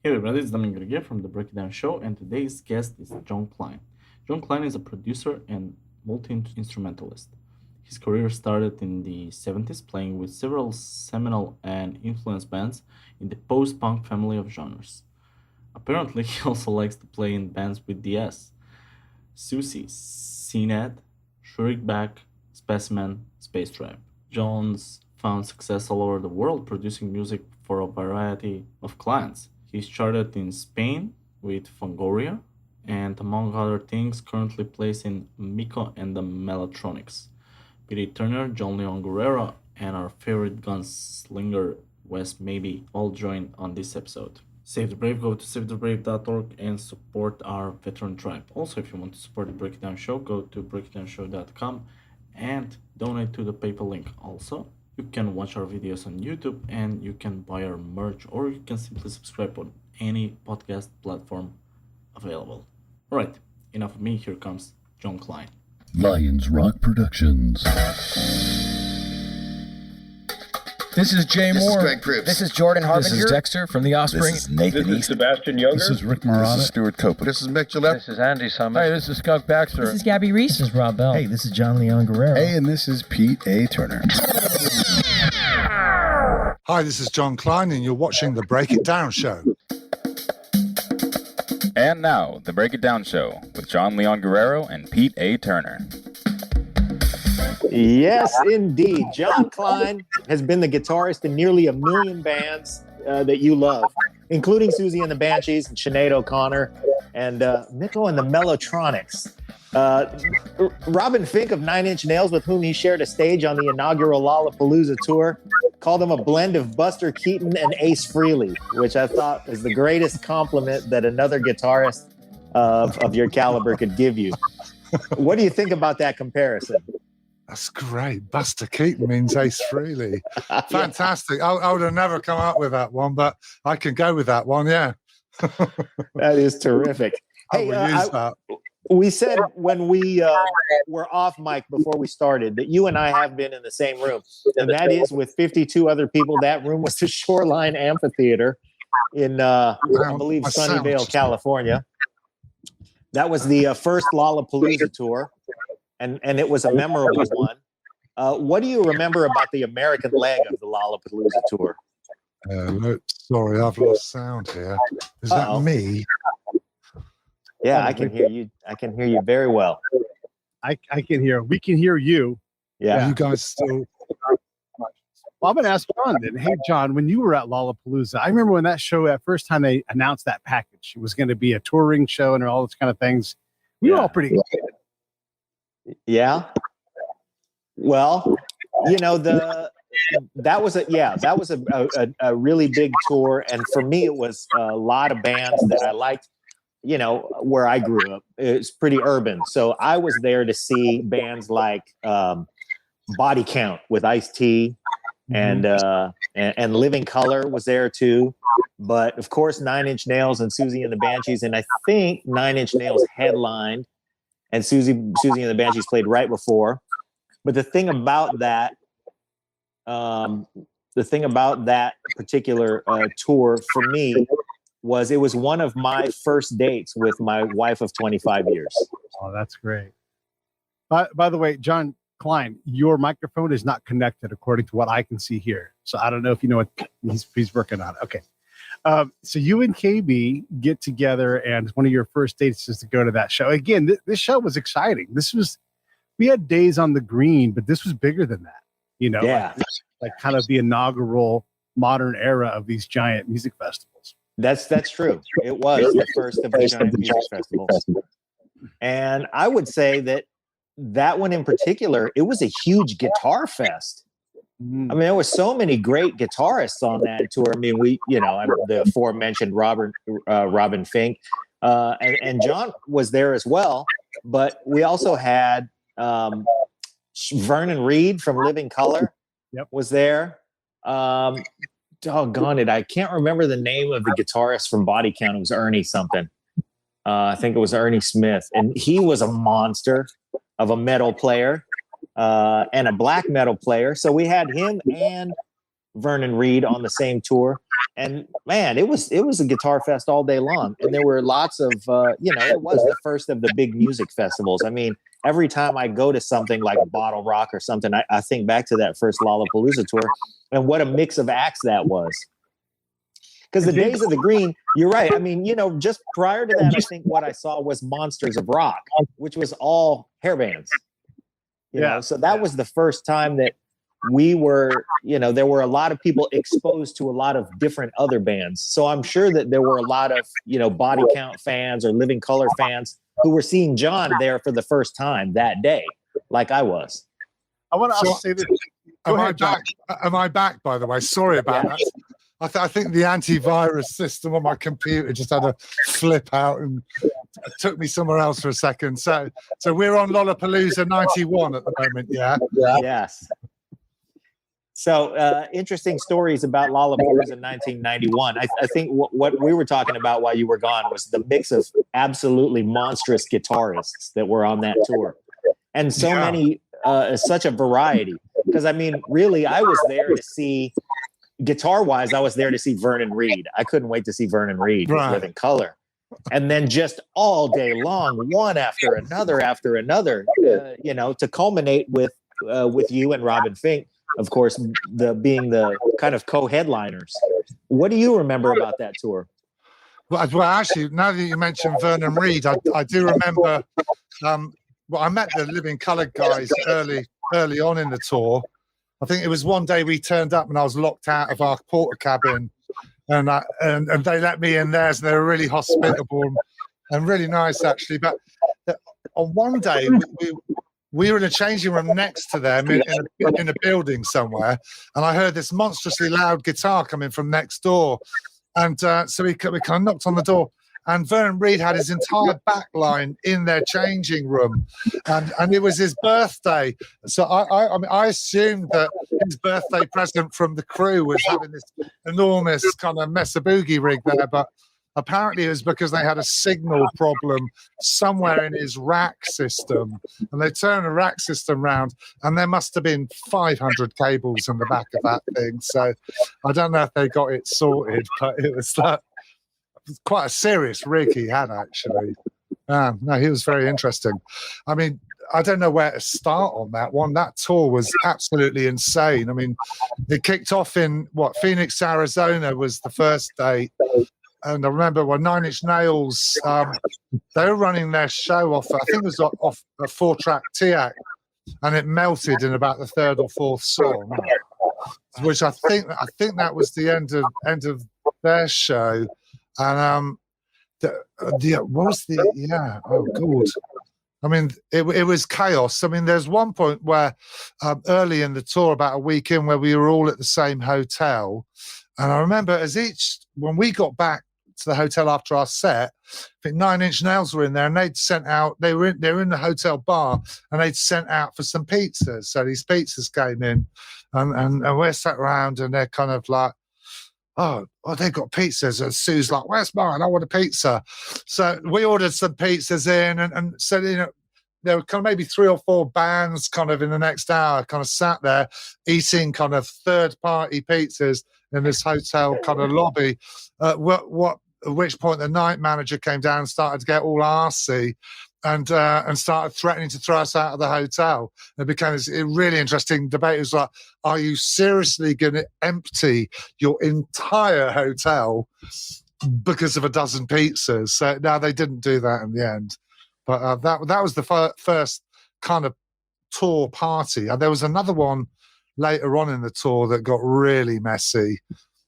Hey everybody, it's Jon Guerrero from the Breakdown Show, and today's guest is Jon Klein. Jon Klein is a producer and multi-instrumentalist. His career started in the 70s, playing with several seminal and influence bands in the post-punk family of genres. Apparently, he also likes to play in bands with the S Siouxsie, Sinead, Shriekback, Specimen, Space Trap. John's found success all over the world producing music for a variety of clients. He's charted in Spain with Fangoria, and among other things, currently plays in Micko and the Mellotronics. P.A. Turner, Jon Leon Guerrero, and our favorite gunslinger Wes Maebe all joined on this episode. Save the Brave, go to savethebrave.org and support our veteran tribe. Also, if you want to support the Breakdown Show, go to breakdownshow.com and donate to the PayPal link. Also, you can watch our videos on YouTube and you can buy our merch, or you can simply subscribe on any podcast platform available. Alright, enough of me, here comes Jon Klein. Lions Rock Productions. This is Jay This is Moore. Greg Proops. This is Jordan Harbinger. This is Dexter from The Offspring. This is Nathan This is East. Sebastian Younger. This is Rick Marotta. This is Stuart Copeland. This is Mick Gillette. This is Andy Summers. Hey, this is Skunk Baxter. This is Gabby Reese. This is Rob Bell. Hey, this is Jon Leon Guerrero. Hey, and this is Pete A. Turner. Hi, this is Jon Klein, and you're watching The Break It Down Show. And now, The Break It Down Show with Jon Leon Guerrero and Pete A. Turner. Yes, indeed. Jon Klein has been the guitarist in nearly 1 million bands that you love, including Siouxsie and the Banshees and Sinead O'Connor and Micko and the Mellotronics. Robin Fink of Nine Inch Nails, with whom he shared a stage on the inaugural Lollapalooza tour, called him a blend of Buster Keaton and Ace Frehley, which I thought is the greatest compliment that another guitarist of your caliber could give you. What do you think about that comparison? That's great. Buster Keaton means Ace Frehley. Fantastic. I would have never come up with that one, but I can go with that one, yeah. That is terrific. I will use that. We said when we were off mic before we started that you and I have been in the same room, and that is with 52 other people. That room was the Shoreline Amphitheater in, I believe, Sunnyvale, California. That was the first Lollapalooza tour, and it was a memorable one. What do you remember about the American leg of the Lollapalooza tour? Look, sorry, I've lost sound here. Is that me? Yeah, I can hear you. I can hear you very well. I can hear. We can hear you. Yeah. You guys still... Well, I'm going to ask Jon then. Hey, Jon, when you were at Lollapalooza, I remember when that show, that first time they announced that package, it was going to be a touring show and all those kind of things. We were all pretty excited. Yeah. Well, you know, that was a really big tour, and for me, it was a lot of bands that I liked. You know, where I grew up, it's pretty urban, so I was there to see bands like Body Count with Ice-T, and Living Colour was there too. But of course, Nine Inch Nails and Siouxsie and the Banshees, and I think Nine Inch Nails headlined, and Siouxsie and the Banshees played right before. But the thing about that particular tour for me was it was one of my first dates with my wife of 25 years. Oh, that's great. By the way, Jon Klein, your microphone is not connected according to what I can see here. So I don't know if you know what he's working on. Okay. So you and KB get together, and one of your first dates is to go to that show. Again, this show was exciting. We had Days on the Green, but this was bigger than that. You know, yeah, like kind of the inaugural modern era of these giant music festivals. That's true. It was the first of the giant music festivals. And I would say that one in particular, it was a huge guitar fest. I mean, there were so many great guitarists on that tour. I mean, the aforementioned Robin Fink, and Jon was there as well. But we also had Vernon Reid from Living Colour was there. Doggone it, I can't remember the name of the guitarist from Body Count. It was Ernie something. I think it was Ernie Smith, and he was a monster of a metal player and a black metal player. So we had him and Vernon Reid on the same tour. And man, it was a guitar fest all day long. And there were lots of, it was the first of the big music festivals. I mean, every time I go to something like Bottle Rock or something, I think back to that first Lollapalooza tour and what a mix of acts that was. Because the Days of the Green, you're right. I mean, just prior to that, I think what I saw was Monsters of Rock, which was all hair bands. You know, so that was the first time that we were, there were a lot of people exposed to a lot of different other bands. So I'm sure that there were a lot of, Body Count fans or Living Color fans who were seeing Jon there for the first time that day, like I was. I want to say this. Am I back, by the way? Sorry about that. I think the antivirus system on my computer just had a flip out and took me somewhere else for a second. So we're on Lollapalooza 91 at the moment, yeah? Yes. So interesting stories about Lollapalooza in 1991. I think what we were talking about while you were gone was the mix of absolutely monstrous guitarists that were on that tour. And so many, such a variety. Because, I mean, really, I was there to see... Guitar-wise, I was there to see Vernon Reid. I couldn't wait to see Vernon Reid with Living Color. And then just all day long, one after another, to culminate with you and Robin Fink, of course, being the kind of co-headliners. What do you remember about that tour? Well, actually, now that you mentioned Vernon Reid, I do remember, I met the Living Color guys early on in the tour. I think it was one day we turned up and I was locked out of our porter cabin, and they let me in theirs, and they were really hospitable and really nice actually. But on one day we were in a changing room next to them in a building somewhere, and I heard this monstrously loud guitar coming from next door, and so we kind of knocked on the door. And Vernon Reid had his entire back line in their changing room, and it was his birthday. So I assumed that his birthday present from the crew was having this enormous kind of Mesa Boogie rig there, but apparently it was because they had a signal problem somewhere in his rack system, and they turned the rack system round, and there must have been 500 cables in the back of that thing. So I don't know if they got it sorted, but it was that. Quite a serious rig he had, actually. No, he was very interesting. I mean, I don't know where to start on that one. That tour was absolutely insane. I mean, it kicked off in, Phoenix, Arizona was the first day. And I remember when Nine Inch Nails, they were running their show off, I think it was off a 4-track TIAC, and it melted in about the third or fourth song, which I think that was the end of their show. And oh god, I mean it was chaos. I mean, there's one point where early in the tour, about a week in, where we were all at the same hotel, and I remember when we got back to the hotel after our set, I think Nine Inch Nails were in there, and they'd sent out. They were in the hotel bar, and they'd sent out for some pizzas. So these pizzas came in, and we're sat around, and they're kind of like, oh, they got pizzas. And Sue's like, where's mine? I want a pizza. So we ordered some pizzas in, and so, there were kind of maybe 3 or 4 bands kind of in the next hour kind of sat there eating kind of third-party pizzas in this hotel kind of lobby. At which point the night manager came down and started to get all arsey and started threatening to throw us out of the hotel. It became this really interesting debate. It was like, are you seriously going to empty your entire hotel because of a dozen pizzas? So no, they didn't do that in the end. But that was the first kind of tour party. There was another one later on in the tour that got really messy.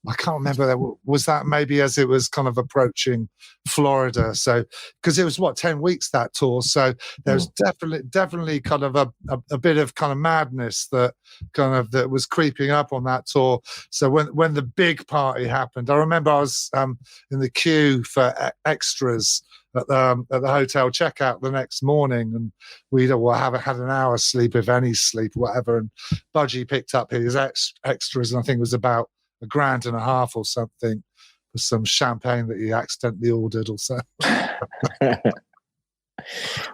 I can't remember. Was that maybe as it was kind of approaching Florida? So, because it was 10 weeks that tour. So there was definitely kind of a bit of kind of madness that was creeping up on that tour. So when the big party happened, I remember I was in the queue for extras at the hotel checkout the next morning, and we haven't had an hour's sleep, if any sleep, whatever. And Budgie picked up his extras, and I think it was about $1,500 or something for some champagne that he accidentally ordered or so.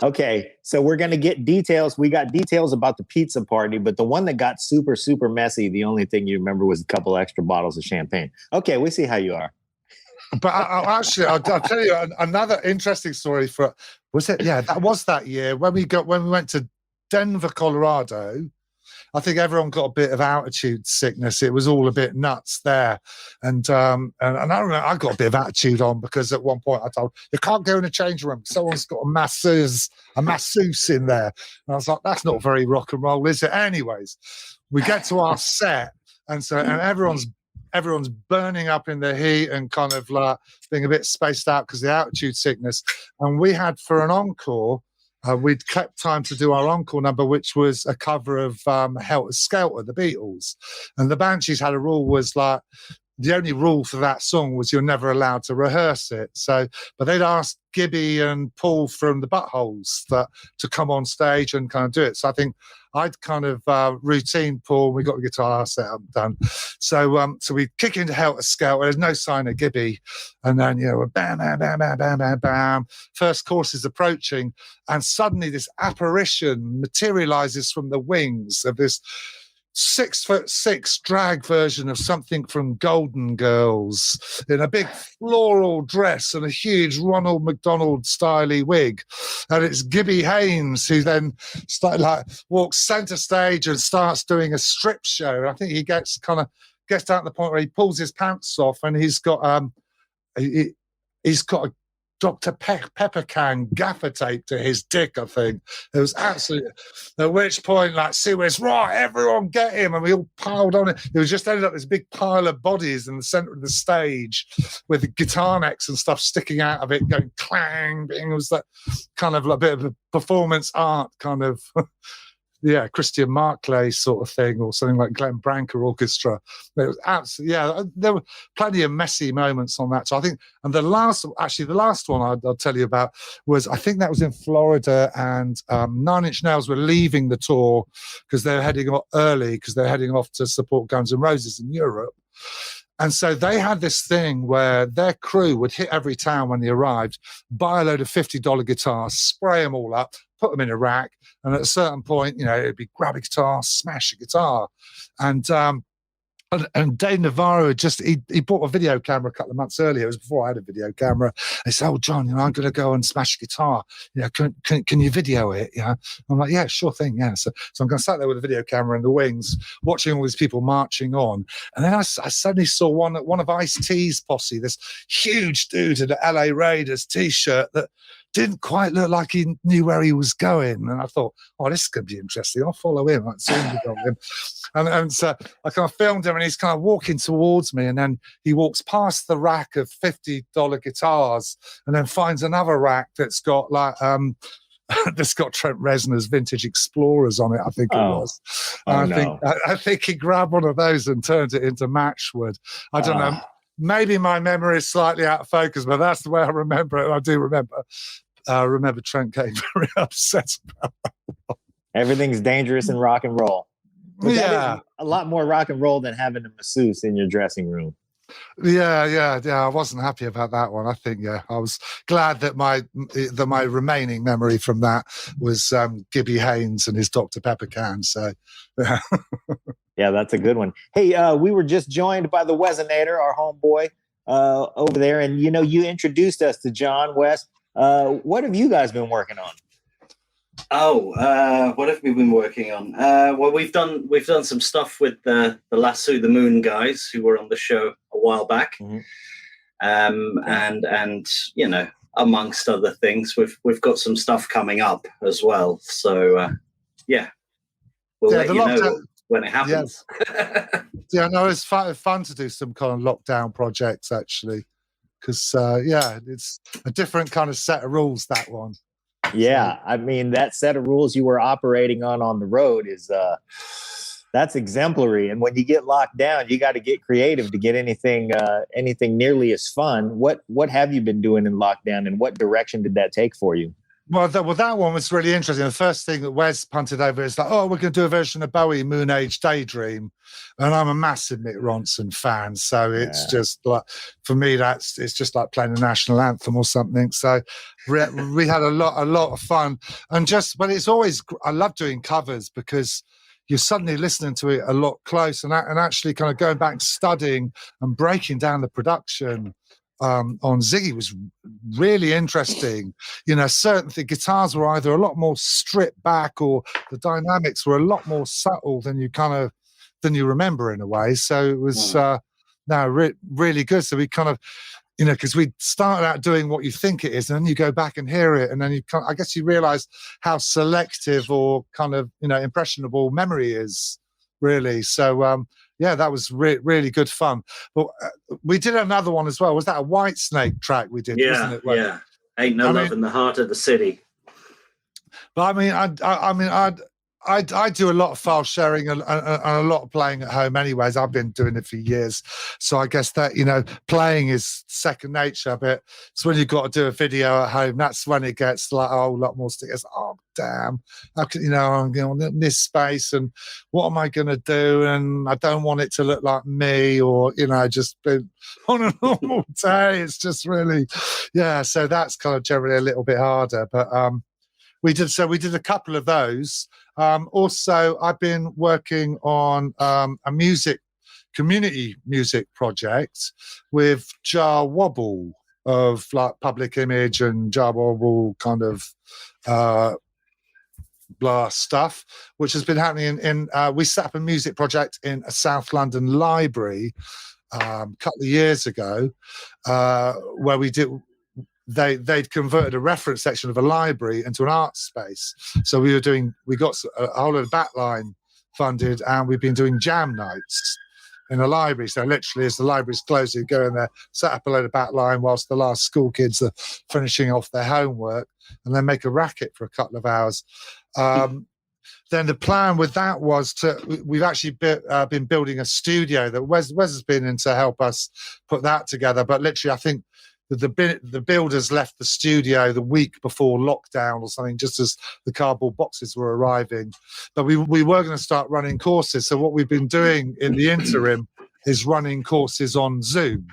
Okay, so we're going to get details. We got details about the pizza party, but the one that got super, super messy, the only thing you remember was a couple extra bottles of champagne. Okay, we see how you are. But I'll tell you another interesting story. Was it? Yeah, that was that year when we went to Denver, Colorado. I think everyone got a bit of altitude sickness. It was all a bit nuts there, and I remember I got a bit of attitude on because at one point I told you can't go in a change room. Someone's got a masseuse in there, and I was like, that's not very rock and roll, is it? Anyways, we get to our set, and everyone's burning up in the heat and kind of like being a bit spaced out because of the altitude sickness. And we had for an encore. We'd kept time to do our encore number, which was a cover of Helter Skelter, the Beatles. And the Banshees had a rule was like, the only rule for that song was you're never allowed to rehearse it. So, but they'd asked Gibby and Paul from the Buttholes to come on stage and kind of do it. So I think I'd kind of routine Paul. We got the guitar set up done. So we kick into Helter Skelter. There's no sign of Gibby. And then, bam, bam, bam, bam, bam, bam, bam. First chorus is approaching. And suddenly this apparition materializes from the wings of this 6'6" drag version of something from Golden Girls in a big floral dress and a huge Ronald McDonald styley wig, and it's Gibby Haynes who then walks center stage and starts doing a strip show. I think he gets down to the point where he pulls his pants off and he's got a Dr. Pepper can gaffer tape to his dick, I think. It was absolutely, at which point, Sue right, everyone get him. And we all piled on it. It was just ended up this big pile of bodies in the center of the stage with the guitar necks and stuff sticking out of it, going clang. It was that kind of a bit of a performance art kind of, Christian Marclay sort of thing, or something like Glenn Branca Orchestra. It was absolutely, there were plenty of messy moments on that. So I think, and the last one I'll tell you about was, I think that was in Florida, and Nine Inch Nails were leaving the tour because they were heading off early because they're heading off to support Guns N' Roses in Europe. And so they had this thing where their crew would hit every town when they arrived, buy a load of $50 guitars, spray them all up, put them in a rack, and at a certain point, it'd be grab a guitar, smash a guitar. And Dave Navarro he bought a video camera a couple of months earlier. It was before I had a video camera. He said, "Oh, John, I'm going to go and smash a guitar. Can you video it?" I'm like, "Yeah, sure thing." Yeah. So I'm going to sat there with a video camera in the wings, watching all these people marching on. And then I suddenly saw one of Ice-T's posse, this huge dude in an LA Raiders t-shirt that didn't quite look like he knew where he was going. And I thought, oh, this is going to be interesting. I'll follow him. And so I kind of filmed him, and he's kind of walking towards me, and then he walks past the rack of $50 guitars and then finds another rack that's got that's got Trent Reznor's Vintage Explorers on it, I think it was. I think he grabbed one of those and turned it into matchwood. I don't know. Maybe my memory is slightly out of focus, but that's the way I remember it. I do remember Trent getting very upset about that. Everything's dangerous in rock and roll. But that is a lot more rock and roll than having a masseuse in your dressing room. Yeah. I wasn't happy about that one. I think, I was glad that my remaining memory from that was Gibby Haynes and his Dr. Pepper can. So, yeah. Yeah, that's a good one. Hey, we were just joined by the Wesinator, our homeboy over there, and you introduced us to John, Wes. What have you guys been working on? What have we been working on? Well, we've done some stuff with the Lasso the Moon guys who were on the show a while back, and amongst other things, we've got some stuff coming up as well. So we'll let you know when it happens. It's fun to do some kind of lockdown projects actually, because it's a different kind of set of rules, that one. Yeah, I mean, that set of rules you were operating on the road is that's exemplary. And when you get locked down, you got to get creative to get anything nearly as fun. What have you been doing in lockdown, and what direction did that take for you? That one was really interesting. The first thing that Wes punted over is like, we're going to do a version of Bowie, Moon Age Daydream. And I'm a massive Mick Ronson fan. So it's just like, for me, it's just like playing the national anthem or something. So we had a lot of fun. And but it's always, I love doing covers because you're suddenly listening to it a lot close and actually kind of going back, studying and breaking down the production on Ziggy was really interesting. Certain guitars were either a lot more stripped back or the dynamics were a lot more subtle than you remember in a way. So it was really good. So we kind of, because we started out doing what you think it is, and then you go back and hear it, and then I guess you realize how selective or kind of impressionable memory is, really. So that was really good fun. But we did another one as well. Was that a Whitesnake track we did? Yeah, wasn't it? yeah. Ain't No Love in the Heart of the City. But I do a lot of file sharing and a lot of playing at home anyways. I've been doing it for years. So I guess that, playing is second nature, but it's when you've got to do a video at home, that's when it gets like a whole lot more stickers. Oh, damn. How can, I'm going in this space and what am I going to do? And I don't want it to look like me or, just been on a normal day. It's just really, so that's kind of generally a little bit harder. But we did a couple of those. Also, I've been working on a community music project with Jar Wobble of like Public Image and Jar Wobble kind of blah stuff, which has been happening in we set up a music project in a South London library a couple of years ago, where they'd converted a reference section of a library into an art space. So we got a whole lot of backline funded, and we've been doing jam nights in a library. So literally, as the library's closed, you go in there, set up a load of backline whilst the last school kids are finishing off their homework, and then make a racket for a couple of hours. Then the plan with that was we've actually been building a studio that Wes has been in to help us put that together. But literally, I think the builders left the studio the week before lockdown or something, just as the cardboard boxes were arriving. But we were going to start running courses. So what we've been doing in the interim is running courses on Zoom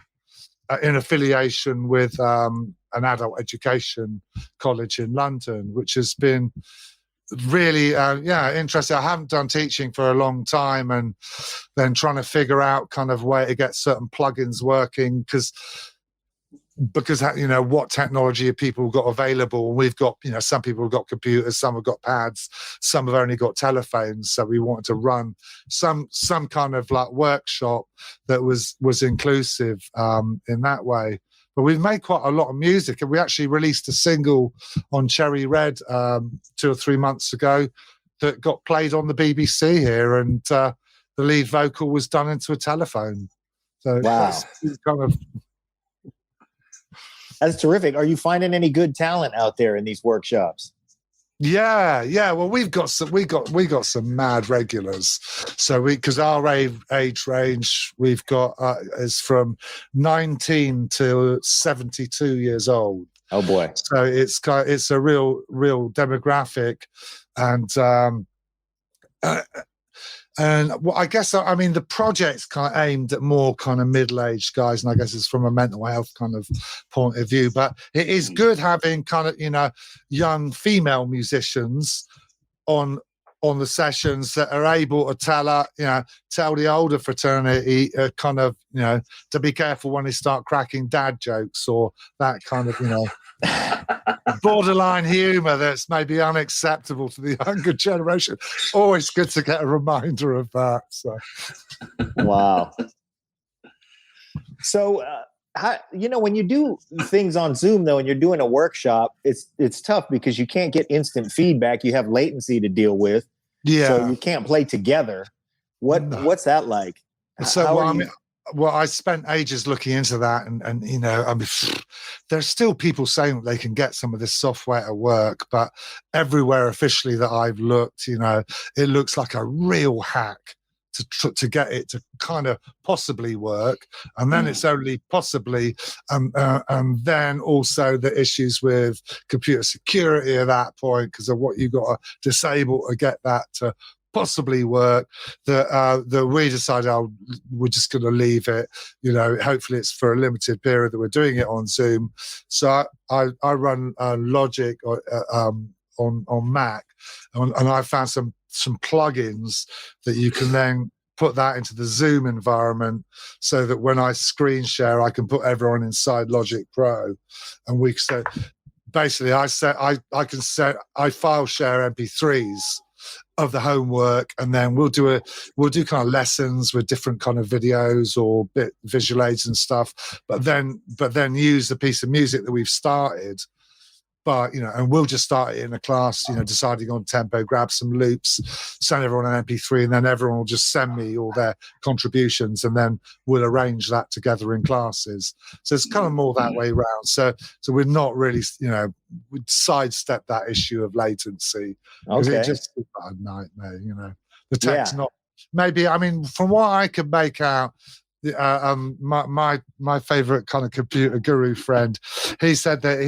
in affiliation with an adult education college in London, which has been really interesting. I haven't done teaching for a long time, and then trying to figure out kind of where to get certain plugins working because what technology have people got available. We've got some people have got computers, some have got pads, some have only got telephones. So we wanted to run some kind of like workshop that was inclusive in that way. But we've made quite a lot of music, and we actually released a single on Cherry Red 2 or 3 months ago that got played on the BBC here, and the lead vocal was done into a telephone. So wow, it's kind of. That's terrific. Are you finding any good talent out there in these workshops? Yeah. Well, we got some mad regulars. So because our age range we've got is from 19 to 72 years old. Oh boy! So it's a real demographic, and well, I guess, the project's kind of aimed at more kind of middle-aged guys, and I guess it's from a mental health kind of point of view. But it is good having kind of, young female musicians on the sessions that are able to tell the older fraternity kind of, to be careful when they start cracking dad jokes or that kind of, borderline humor that's maybe unacceptable to the younger generation. Always good to get a reminder of that. So, wow. So, when you do things on Zoom, though, and you're doing a workshop, it's tough because you can't get instant feedback. You have latency to deal with. Yeah. So you can't play together. What's that like? I spent ages looking into that, and there's still people saying that they can get some of this software to work, but everywhere officially that I've looked, it looks like a real hack to get it to kind of possibly work, and then it's only possibly, and then also the issues with computer security at that point because of what you got to disable to get that to possibly work, that we decided we're just going to leave it. Hopefully it's for a limited period that we're doing it on Zoom. So I run Logic on Mac, and I found some plugins that you can then put that into the Zoom environment, so that when I screen share, I can put everyone inside Logic Pro, and we so basically I file share MP3s of the homework, and then we'll do kind of lessons with different kind of videos or bit visual aids and stuff, but then use the piece of music that we've started. But and we'll just start it in a class, deciding on tempo, grab some loops, send everyone an MP3, and then everyone will just send me all their contributions, and then we'll arrange that together in classes. So it's kind of more that way round. So we're not really, we sidestep that issue of latency. Okay. It just is a nightmare, The tech's not. Maybe, from what I could make out, my favorite kind of computer guru friend, he said that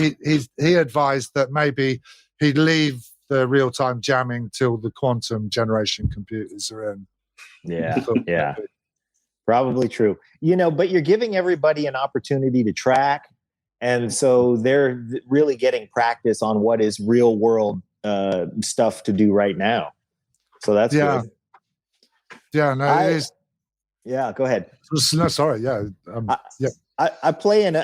he advised that maybe he'd leave the real-time jamming till the quantum generation computers are in. Yeah, probably true. But you're giving everybody an opportunity to track, and so they're really getting practice on what is real world stuff to do right now. So that's good. Yeah, no, it is. Yeah, go ahead. No, sorry. Yeah, I play in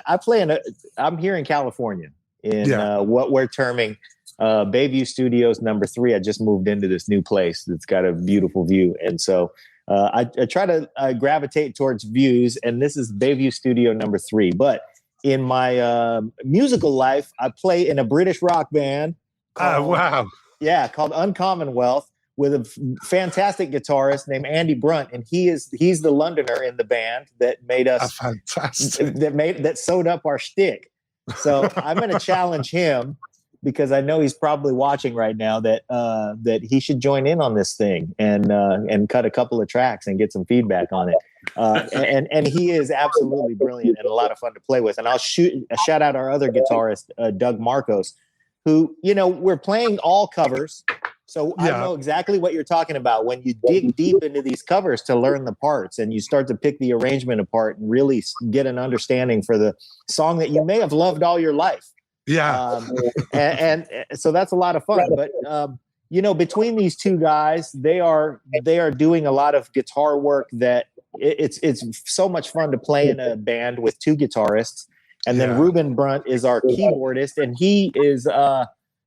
I'm here in California in what we're terming Bayview Studios number 3. I just moved into this new place that's got a beautiful view, and so I try to gravitate towards views. And this is Bayview Studio number 3. But in my musical life, I play in a British rock band. Called Uncommonwealth, with a fantastic guitarist named Andy Brunt, and he's the Londoner in the band that made us fantastic. that sewed up our shtick. So I'm going to challenge him, because I know he's probably watching right now, that he should join in on this thing and cut a couple of tracks and get some feedback on it. And he is absolutely brilliant and a lot of fun to play with. And I'll shout out our other guitarist, Doug Marcos, who we're playing all covers. So I know exactly what you're talking about when you dig deep into these covers to learn the parts, and you start to pick the arrangement apart and really get an understanding for the song that you may have loved all your life. Yeah. And so that's a lot of fun. But, between these two guys, they are doing a lot of guitar work that it's so much fun to play in a band with two guitarists. And then Ruben Brunt is our keyboardist, and he is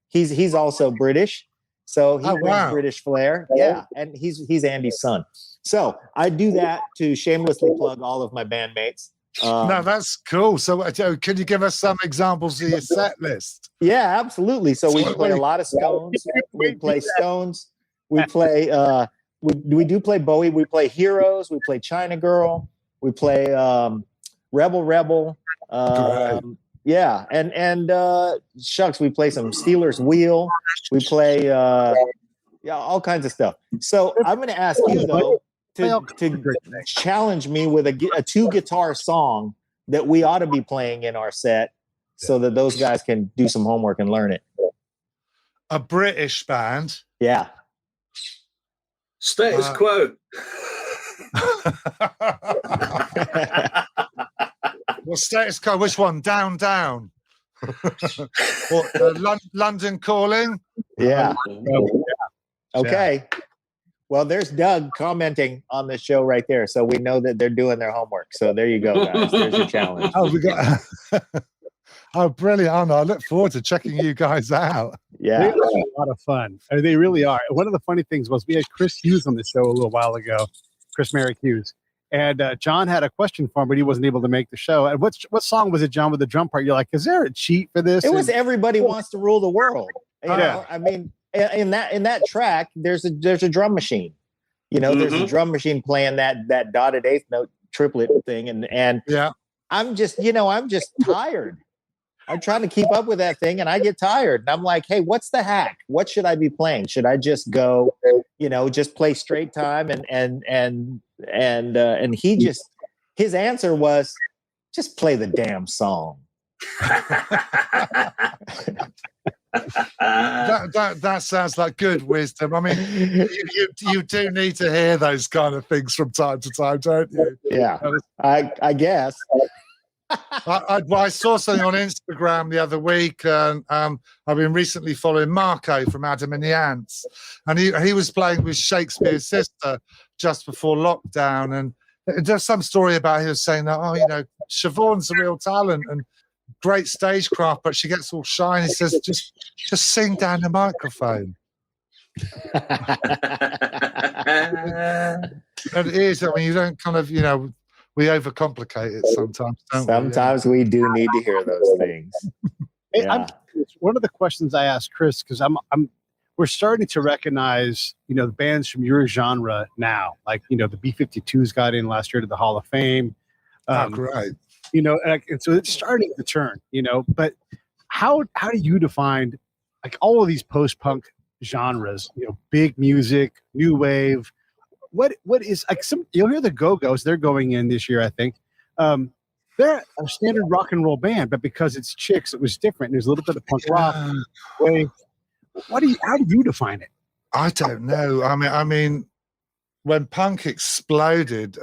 he's also British. So he brings British flair. Yeah. And he's Andy's son. So I do that to shamelessly plug all of my bandmates. No, that's cool. So can you give us some examples of your set list? Yeah, absolutely. So we play a lot of Stones. We play Stones. We play, we do play Bowie. We play Heroes. We play China Girl. We play Rebel. Yeah, and shucks, we play some Steelers Wheel. We play all kinds of stuff. So I'm going to ask you though to challenge me with a 2-guitar song that we ought to be playing in our set, so that those guys can do some homework and learn it. A British band. Yeah. Status Quo. Well, Status Quo, which one? Down. Or, London Calling? Yeah. Okay. Well, there's Doug commenting on the show right there. So we know that they're doing their homework. So there you go, guys. There's your challenge. Oh, brilliant. I look forward to checking you guys out. Yeah. They are a lot of fun. I mean, they really are. One of the funny things was we had Chris Hughes on the show a little while ago, Chris Merrick Hughes. And John had a question for him, but he wasn't able to make the show. And what song was it, John, with the drum part? You're like, is there a cheat for this? It was Everybody Wants to Rule the World. You know, I mean, in that track, there's a drum machine. There's a drum machine playing that dotted eighth note triplet thing, and I'm just tired. I'm trying to keep up with that thing, and I get tired. And I'm like, hey, what's the hack? What should I be playing? Should I just go, just play straight time? And he just, his answer was, just play the damn song. That sounds like good wisdom. I mean, you do need to hear those kind of things from time to time, don't you? Yeah, I guess. I saw something on Instagram the other week, and I've been recently following Micko from Adam and the Ants, and he was playing with Shakespeare's sister just before lockdown, and there's some story about he was saying that, Siobhan's a real talent and great stagecraft, but she gets all shy, and he says, just sing down the microphone. And it is, I mean, you don't kind of, we overcomplicate it sometimes, don't Sometimes we do need to hear those things. Yeah. It's one of the questions I asked Chris, because we're starting to recognize, the bands from your genre now, like, the B-52s got in last year to the Hall of Fame. Great. And so it's starting to turn, but how do you define like all of these post-punk genres, big music, new wave? What is like you'll hear the Go-Go's, they're going in this year, I think. They're a standard rock and roll band, but because it's chicks, it was different. There's a little bit of punk rock wave. How do you define it? I don't know. I mean, when punk exploded,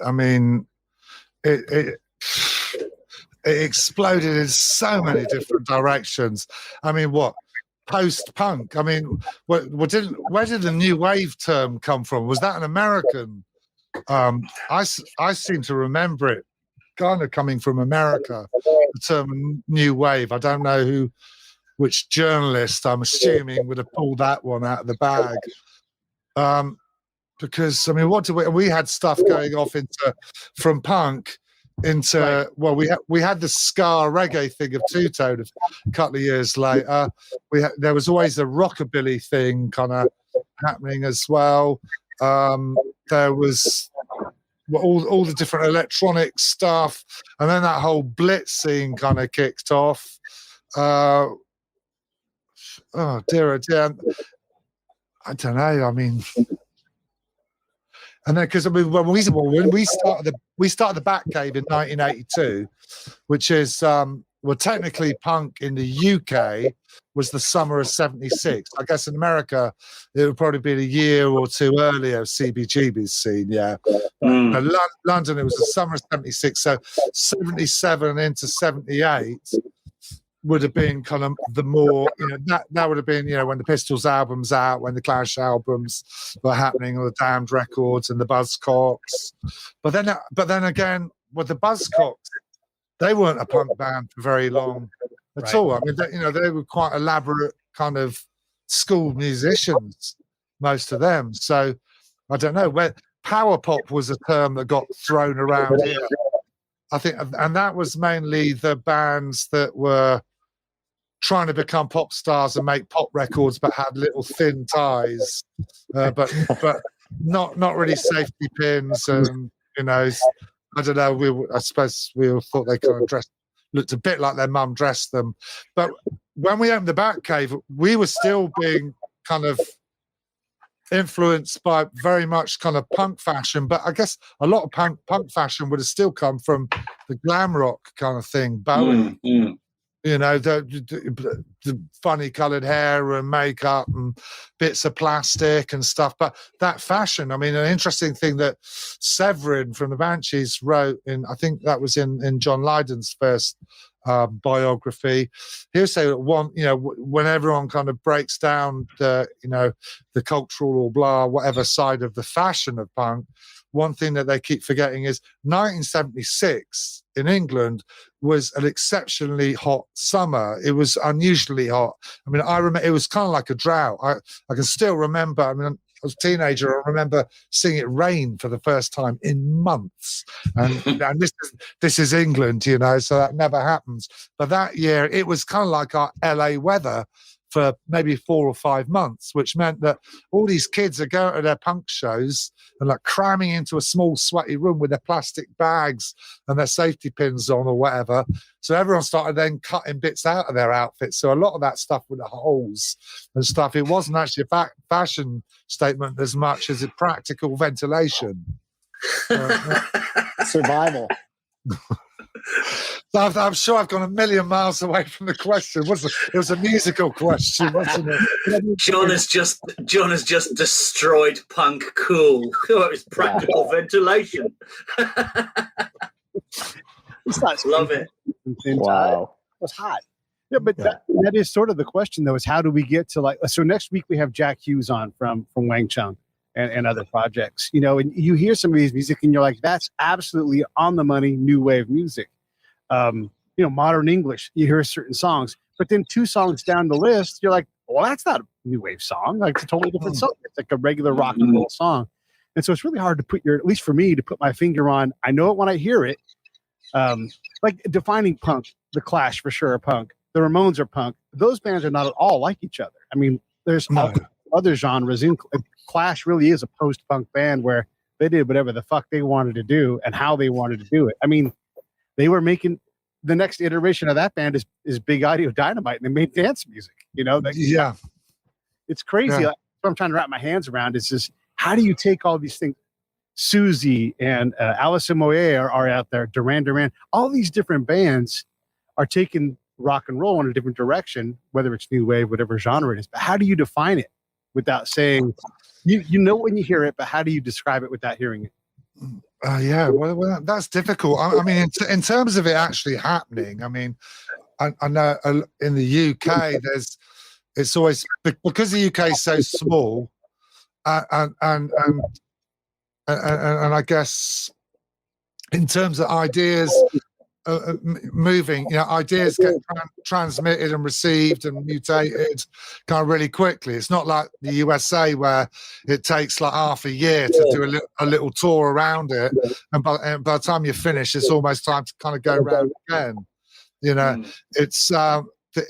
it exploded in so many different directions. I mean, what? Post-punk. I mean, where did the new wave term come from? Was that an American? I seem to remember it kind of coming from America, the term new wave. I don't know which journalist, I'm assuming, would have pulled that one out of the bag. Because, I mean, we had stuff going off from punk into, well, we had the ska reggae thing of Two Tone a couple of years later. There was always a rockabilly thing kind of happening as well. There was all the different electronic stuff, and then that whole blitz scene kind of kicked off. Oh dear. I don't know. I mean, and then because when we started the Batcave in 1982, which is technically punk in the UK was the summer of '76. I guess in America it would probably be a year or two earlier. CBGB's scene, yeah. London, it was the summer of '76, so '77 into '78 would have been kind of the more, that would have been, when the Pistols albums out, when the Clash albums were happening, or the Damned records and the Buzzcocks. But then again, with the Buzzcocks, they weren't a punk band for very long at all. I mean, they were quite elaborate kind of school musicians, most of them. So I don't know, where power pop was a term that got thrown around here, I think, and that was mainly the bands that were trying to become pop stars and make pop records, but had little thin ties, but not really safety pins, and I don't know. I suppose we all thought they kind of looked a bit like their mum dressed them. But when we opened the Batcave, we were still being kind of influenced by very much kind of punk fashion. But I guess a lot of punk fashion would have still come from the glam rock kind of thing, Bowie. The funny coloured hair and makeup and bits of plastic and stuff. But that fashion, I mean, an interesting thing that Severin from the Banshees wrote I think that was in John Lydon's first biography. He'll say that when everyone kind of breaks down the cultural or blah, whatever side of the fashion of punk, one thing that they keep forgetting is 1976 in England was an exceptionally hot summer. It was unusually hot. I mean, I remember it was kind of like a drought. I can still remember. I mean, I was a teenager. I remember seeing it rain for the first time in months. And this is England, so that never happens. But that year, it was kind of like our LA weather for maybe 4 or 5 months, which meant that all these kids are going to their punk shows and like cramming into a small sweaty room with their plastic bags and their safety pins on or whatever. So everyone started then cutting bits out of their outfits. So a lot of that stuff with the holes and stuff, it wasn't actually a fashion statement as much as a practical ventilation. Survival. I'm sure I've gone a million miles away from the question. It was a musical question, wasn't it? Jon has just destroyed punk cool. Oh, it's practical ventilation. Love it. Wow. It was hot. Yeah, but that is sort of the question, though, is how do we get to like, so next week we have Jack Hughes on from Wang Chung and other projects, you know, and you hear some of these music and you're like, that's absolutely on the money, new wave music. You know, modern English, you hear certain songs, but then 2 songs down the list, you're like, well, that's not a new wave song. Like, it's a totally different song. It's like a regular rock and roll song. And so it's really hard to put at least for me, to put my finger on. I know it when I hear it. Like defining punk, the Clash for sure are punk. The Ramones are punk. Those bands are not at all like each other. I mean, there's other genres. Clash really is a post-punk band where they did whatever the fuck they wanted to do and how they wanted to do it. I mean, they were making the next iteration of that band is Big Audio Dynamite, and they made dance music. You know, it's crazy. Yeah. Like, what I'm trying to wrap my hands around is just how do you take all these things? Siouxsie and Alison Moyet are out there. Duran, all these different bands are taking rock and roll in a different direction, whether it's new wave, whatever genre it is. But how do you define it without saying, you know when you hear it, but how do you describe it without hearing it? Yeah, well, that's difficult. I mean, in terms of it actually happening, I mean, I know in the UK, it's always, because the UK is so small, and I guess in terms of ideas moving, you know, ideas get transmitted and received and mutated kind of really quickly. It's not like the USA where it takes like half a year to do a little tour around it, and by the time you finish, it's almost time to kind of go around again. You know, it's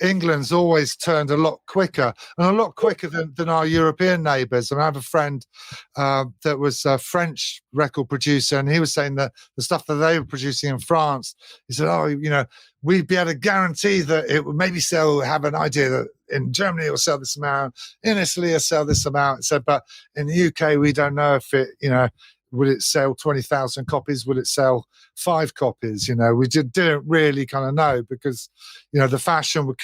England's always turned a lot quicker, and a lot quicker than our European neighbours. And I have a friend that was a French record producer, and he was saying that the stuff that they were producing in France, he said, oh, you know, we'd be able to guarantee that it would maybe have an idea that in Germany it will sell this amount, in Italy it'll sell this amount. He said, but in the UK, we don't know if it, you know, would it sell 20,000 copies? Would it sell 5 copies? You know, we didn't really kind of know because, you know, the fashion with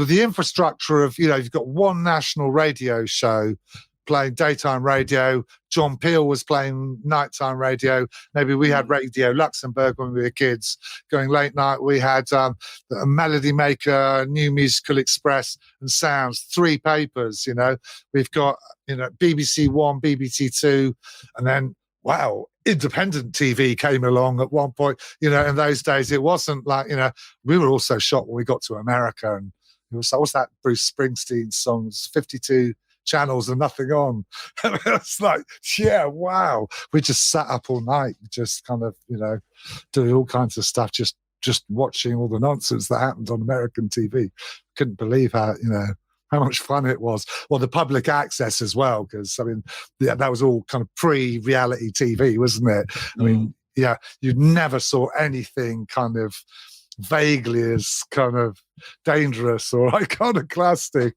the infrastructure of, you know, you've got one national radio show playing daytime radio. John Peel was playing nighttime radio. Maybe we had Radio Luxembourg when we were kids going late night. We had a Melody Maker, New Musical Express and Sounds, 3 papers, you know. We've got, you know, BBC One, BBC Two, and then, wow, independent TV came along at one point. You know, in those days, it wasn't like, you know, we were also shocked when we got to America and it was, what's that Bruce Springsteen songs, 52 channels and nothing on. It's like, yeah, wow. We just sat up all night, just kind of, you know, doing all kinds of stuff, just watching all the nonsense that happened on American TV. Couldn't believe how, you know, how much fun it was. Well, the public access as well, because I mean, yeah, that was all kind of pre-reality TV, wasn't it? I mean, yeah, you never saw anything kind of vaguely as kind of dangerous or iconoclastic,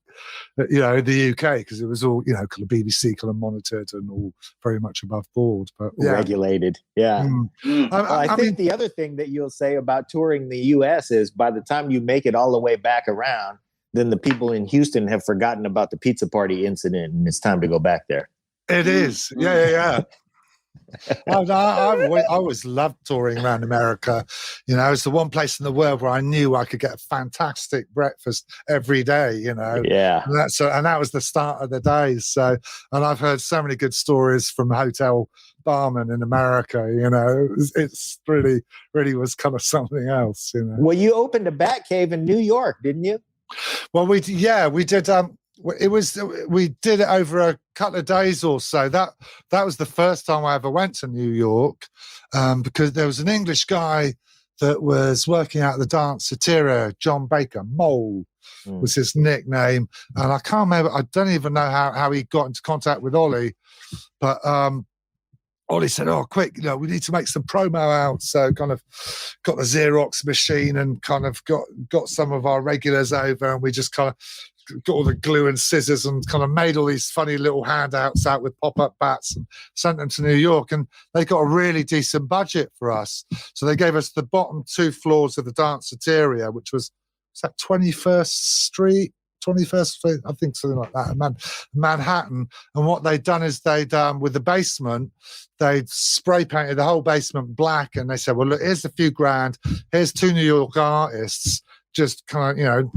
you know, in the UK, because it was all, you know, kind of BBC kind of monitored and all very much above board, but yeah. Regulated. Yeah. I think the other thing that you'll say about touring the US is by the time you make it all the way back around, then the people in Houston have forgotten about the pizza party incident and it's time to go back there. It is. Yeah. I always loved touring around America. You know, it's the one place in the world where I knew I could get a fantastic breakfast every day, you know. Yeah. And that was the start of the days. So, and I've heard so many good stories from hotel barmen in America, you know. It's really, really was kind of something else, you know. Well, you opened a Batcave in New York, didn't you? Well, we did. We did it over a couple of days or so. That was the first time I ever went to New York, because there was an English guy that was working out the dance Satira, John Baker, Mole. was his nickname. And I can't remember, I don't even know how he got into contact with Ollie, but Ollie said, "Oh, quick, we need to make some promo out." So kind of got the Xerox machine and kind of got some of our regulars over, and we just kind of got all the glue and scissors and kind of made all these funny little handouts out with pop-up bats and sent them to New York. And they got a really decent budget for us. So they gave us the bottom 2 floors of the Danceteria, which was that 21st Street, I think, something like that, Manhattan. And what they'd done is they'd, with the basement, they'd spray painted the whole basement black. And they said, well, look, here's a few grand. Here's 2 New York artists. Just kind of,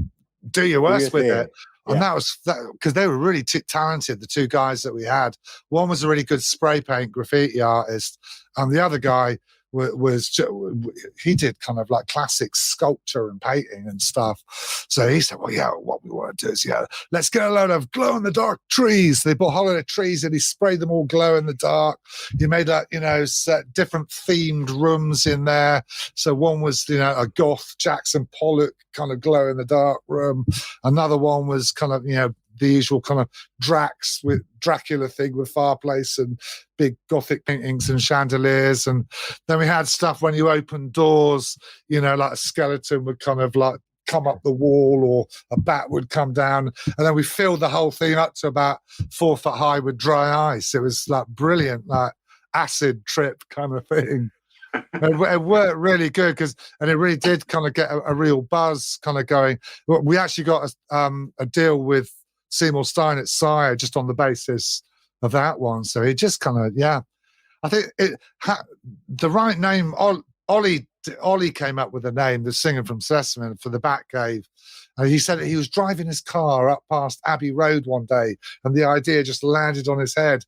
do your worst with it. And that was because they were really talented, the 2 guys that we had. One was a really good spray paint graffiti artist, and the other guy he did kind of like classic sculpture and painting and stuff. So he said, well, what we want to do is, let's get a load of glow-in-the-dark trees. They bought holiday trees and he sprayed them all glow in the dark. He made different themed rooms in there. So one was, a goth Jackson Pollock kind of glow in the dark room. Another one was kind of, the usual kind of Drax with Dracula thing with fireplace and big Gothic paintings and chandeliers. And then we had stuff when you open doors, like a skeleton would kind of like come up the wall or a bat would come down. And then we filled the whole thing up to about 4 foot high with dry ice. It was like brilliant, like acid trip kind of thing. It worked really good and it really did kind of get a real buzz kind of going. We actually got a deal with Seymour Stein at Sire just on the basis of that one. So it just kind of, I think the right name, Ollie came up with the name, the singer from Specimen, for the Batcave. He said that he was driving his car up past Abbey Road one day and the idea just landed on his head.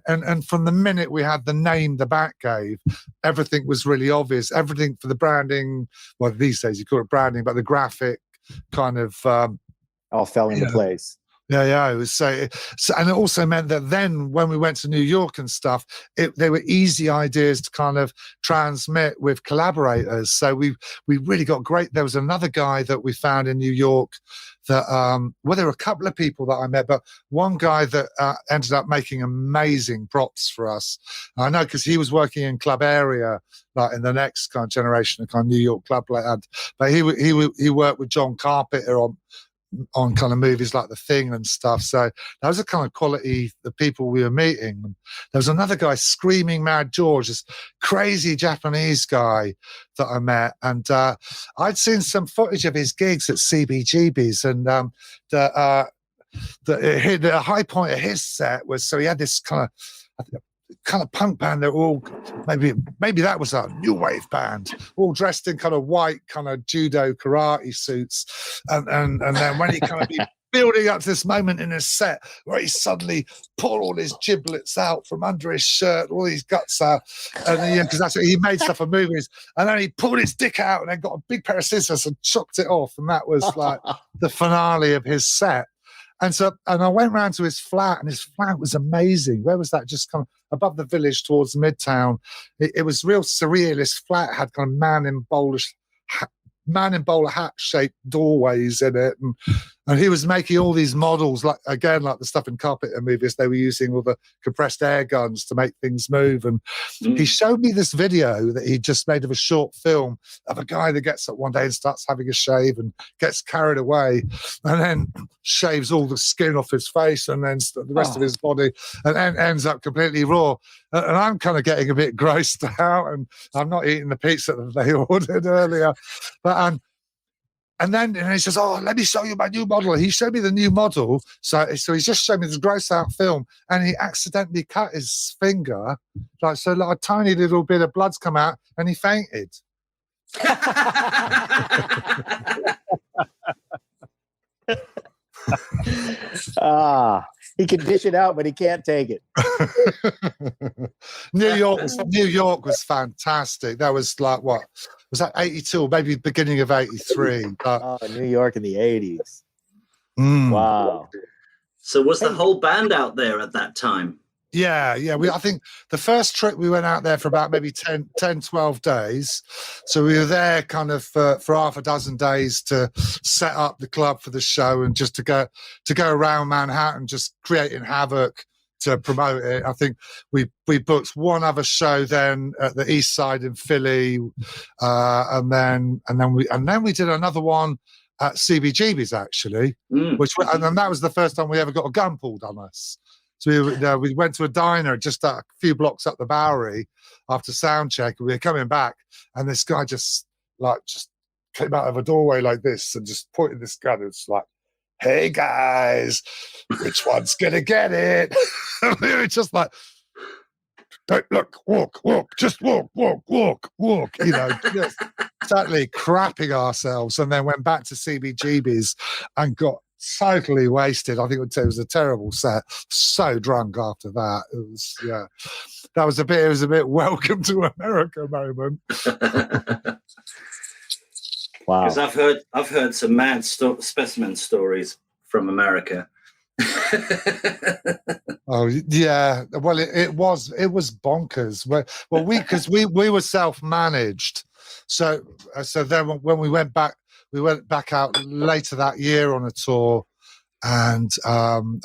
And from the minute we had the name, the Batcave, everything was really obvious. Everything for the branding, well, these days you call it branding, but the graphic kind of... all fell into place. Yeah, it was so, and it also meant that then when we went to New York and stuff, they were easy ideas to kind of transmit with collaborators. So we really got great. There was another guy that we found in New York that, there were a couple of people that I met, but one guy that ended up making amazing props for us. And I know because he was working in club area, like in the next kind of generation of kind of New York club lad. But he worked with John Carpenter on kind of movies like The Thing and stuff. So that was the kind of quality, the people we were meeting. There was another guy, Screaming Mad George, this crazy Japanese guy that I met. And I'd seen some footage of his gigs at CBGB's. And the high point of his set was, so he had this kind of punk band that were all maybe that was a new wave band, all dressed in kind of white kind of judo karate suits, and then when he kind of be building up to this moment in his set where he suddenly pulled all his giblets out from under his shirt, all his guts out, and because that's what he made stuff for movies, and then he pulled his dick out and then got a big pair of scissors and chopped it off, and that was like the finale of his set. And I went round to his flat, and his flat was amazing. Where was that? Just kind of above the village towards Midtown. It was real surreal. His flat had kind of man in bowler hat shaped doorways in it, and he was making all these models, like the stuff in Carpenter movies. They were using all the compressed air guns to make things move. And he showed me this video that he just made of a short film of a guy that gets up one day and starts having a shave and gets carried away, and then shaves all the skin off his face and then the rest of his body, and then ends up completely raw. And I'm kind of getting a bit grossed out, and I'm not eating the pizza that they ordered earlier. But and then he says, "Oh, let me show you my new model." He showed me the new model. So he's just showed me this gross out film, and he accidentally cut his finger, like a tiny little bit of blood's come out, and he fainted. He can dish it out, but he can't take it. New York was fantastic. That was like, what was that, 82 or maybe beginning of 83? New York in the 80s. Wow. So was the whole band out there at that time? Yeah. I think the first trip we went out there for about maybe 10, 12 days. So we were there kind of for half a dozen days to set up the club for the show and just to go around Manhattan, just creating havoc to promote it. I think we booked one other show then at the East Side in Philly, and then we did another one at CBGB's actually, and then that was the first time we ever got a gun pulled on us. So we went to a diner just a few blocks up the Bowery after sound check, and we were coming back, and this guy just came out of a doorway like this and just pointed this gun. It's like, "Hey guys, which one's gonna get it?" We were just like, "Don't look, walk, just walk. You know, just totally crapping ourselves, and then went back to CBGB's and got totally wasted. I think it was a terrible set. So drunk after that. It was that was a bit welcome to America moment. Wow. Because I've heard some mad specimen stories from America. Oh yeah, well it was bonkers. Well, we were self-managed, so then when we went back out later that year on a tour, and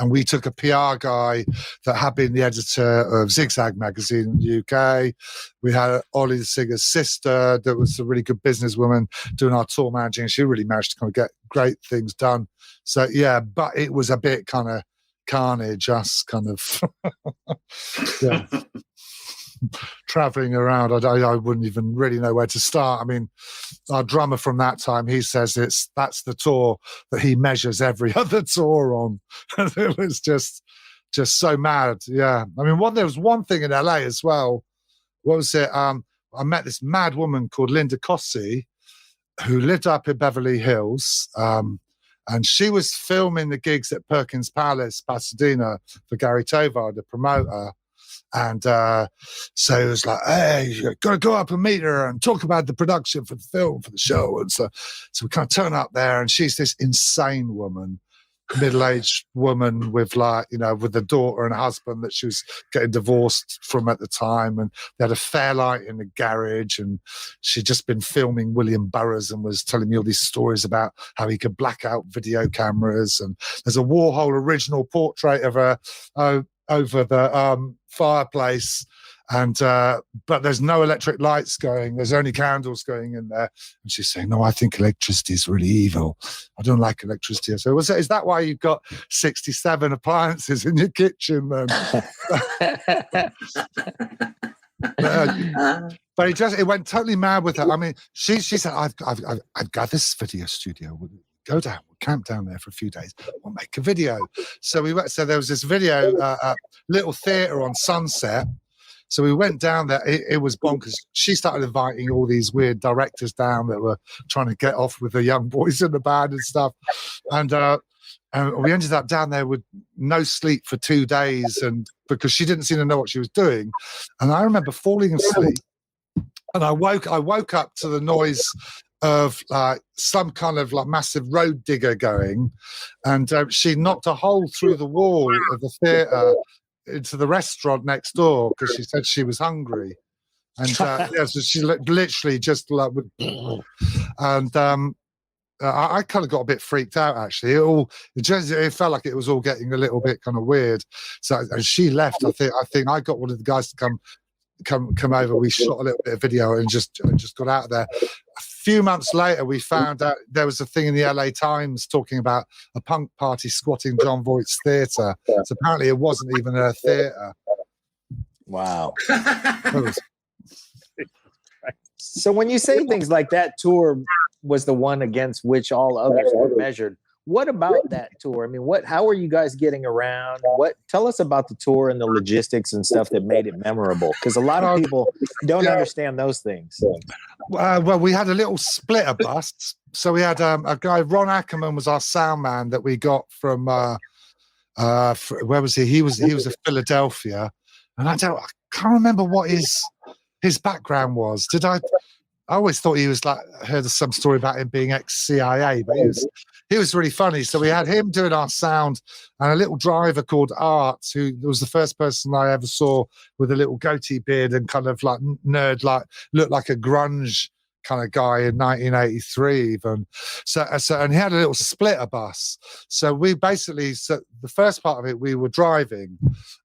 we took a PR guy that had been the editor of Zigzag magazine in the UK. We had Ollie the Singer's sister that was a really good businesswoman doing our tour managing. She really managed to kind of get great things done. So yeah, but it was a bit kind of carnage, us kind of traveling around. I wouldn't even really know where to start. I mean, our drummer from that time, he says that's the tour that he measures every other tour on. It was just so mad. Yeah. I mean, there was one thing in LA as well. What was it? I met this mad woman called Linda Cossey who lived up in Beverly Hills. And she was filming the gigs at Perkins Palace, Pasadena, for Gary Tovar, the promoter. And so it was like, "Hey, you got to go up and meet her and talk about the production for the film, for the show." And so we kind of turn up there, and she's this insane woman, middle-aged woman with with a daughter and a husband that she was getting divorced from at the time, and they had a Fairlight in the garage, and she'd just been filming William Burroughs and was telling me all these stories about how he could black out video cameras. And there's a Warhol original portrait of her over the fireplace, and but there's no electric lights going, there's only candles going in there, and she's saying, "No, I think electricity is really evil. I don't like electricity." So is that why you've got 67 appliances in your kitchen then? But it went totally mad with her. I mean, she said, I've got this video studio. We'll go down, we'll camp down there for a few days, we'll make a video. So we went. So there was this video, little theatre on Sunset. So we went down there. It was bonkers. She started inviting all these weird directors down that were trying to get off with the young boys in the band and stuff. And we ended up down there with no sleep for 2 days, and because she didn't seem to know what she was doing. And I remember falling asleep, and I woke up to the noise of some kind of massive road digger going, and she knocked a hole through the wall of the theatre into the restaurant next door because she said she was hungry. And so she literally just and I kind of got a bit freaked out actually. It felt like it was all getting a little bit kind of weird. So as she left, I think I got one of the guys to come over. We shot a little bit of video and just got out of there. A few months later, we found out there was a thing in the LA Times talking about a punk party squatting John Voight's theatre. So apparently it wasn't even a theatre. Wow. So when you say things like that tour was the one against which all others were measured, what about that tour? I mean, how are you guys getting around? Tell us about the tour and the logistics and stuff that made it memorable, because a lot of people don't understand those things. Well, we had a little splitter bus. So we had a guy, Ron Ackerman was our sound man that we got from where was he? He was at Philadelphia, and I can't remember what his background was. I always thought he was heard some story about him being ex-CIA, but he was really funny. So we had him doing our sound, and a little driver called Art, who was the first person I ever saw with a little goatee beard and kind of like nerd, like looked like a grunge kind of guy in 1983 even. So and he had a little splitter bus. So we basically, so the first part of it, we were driving.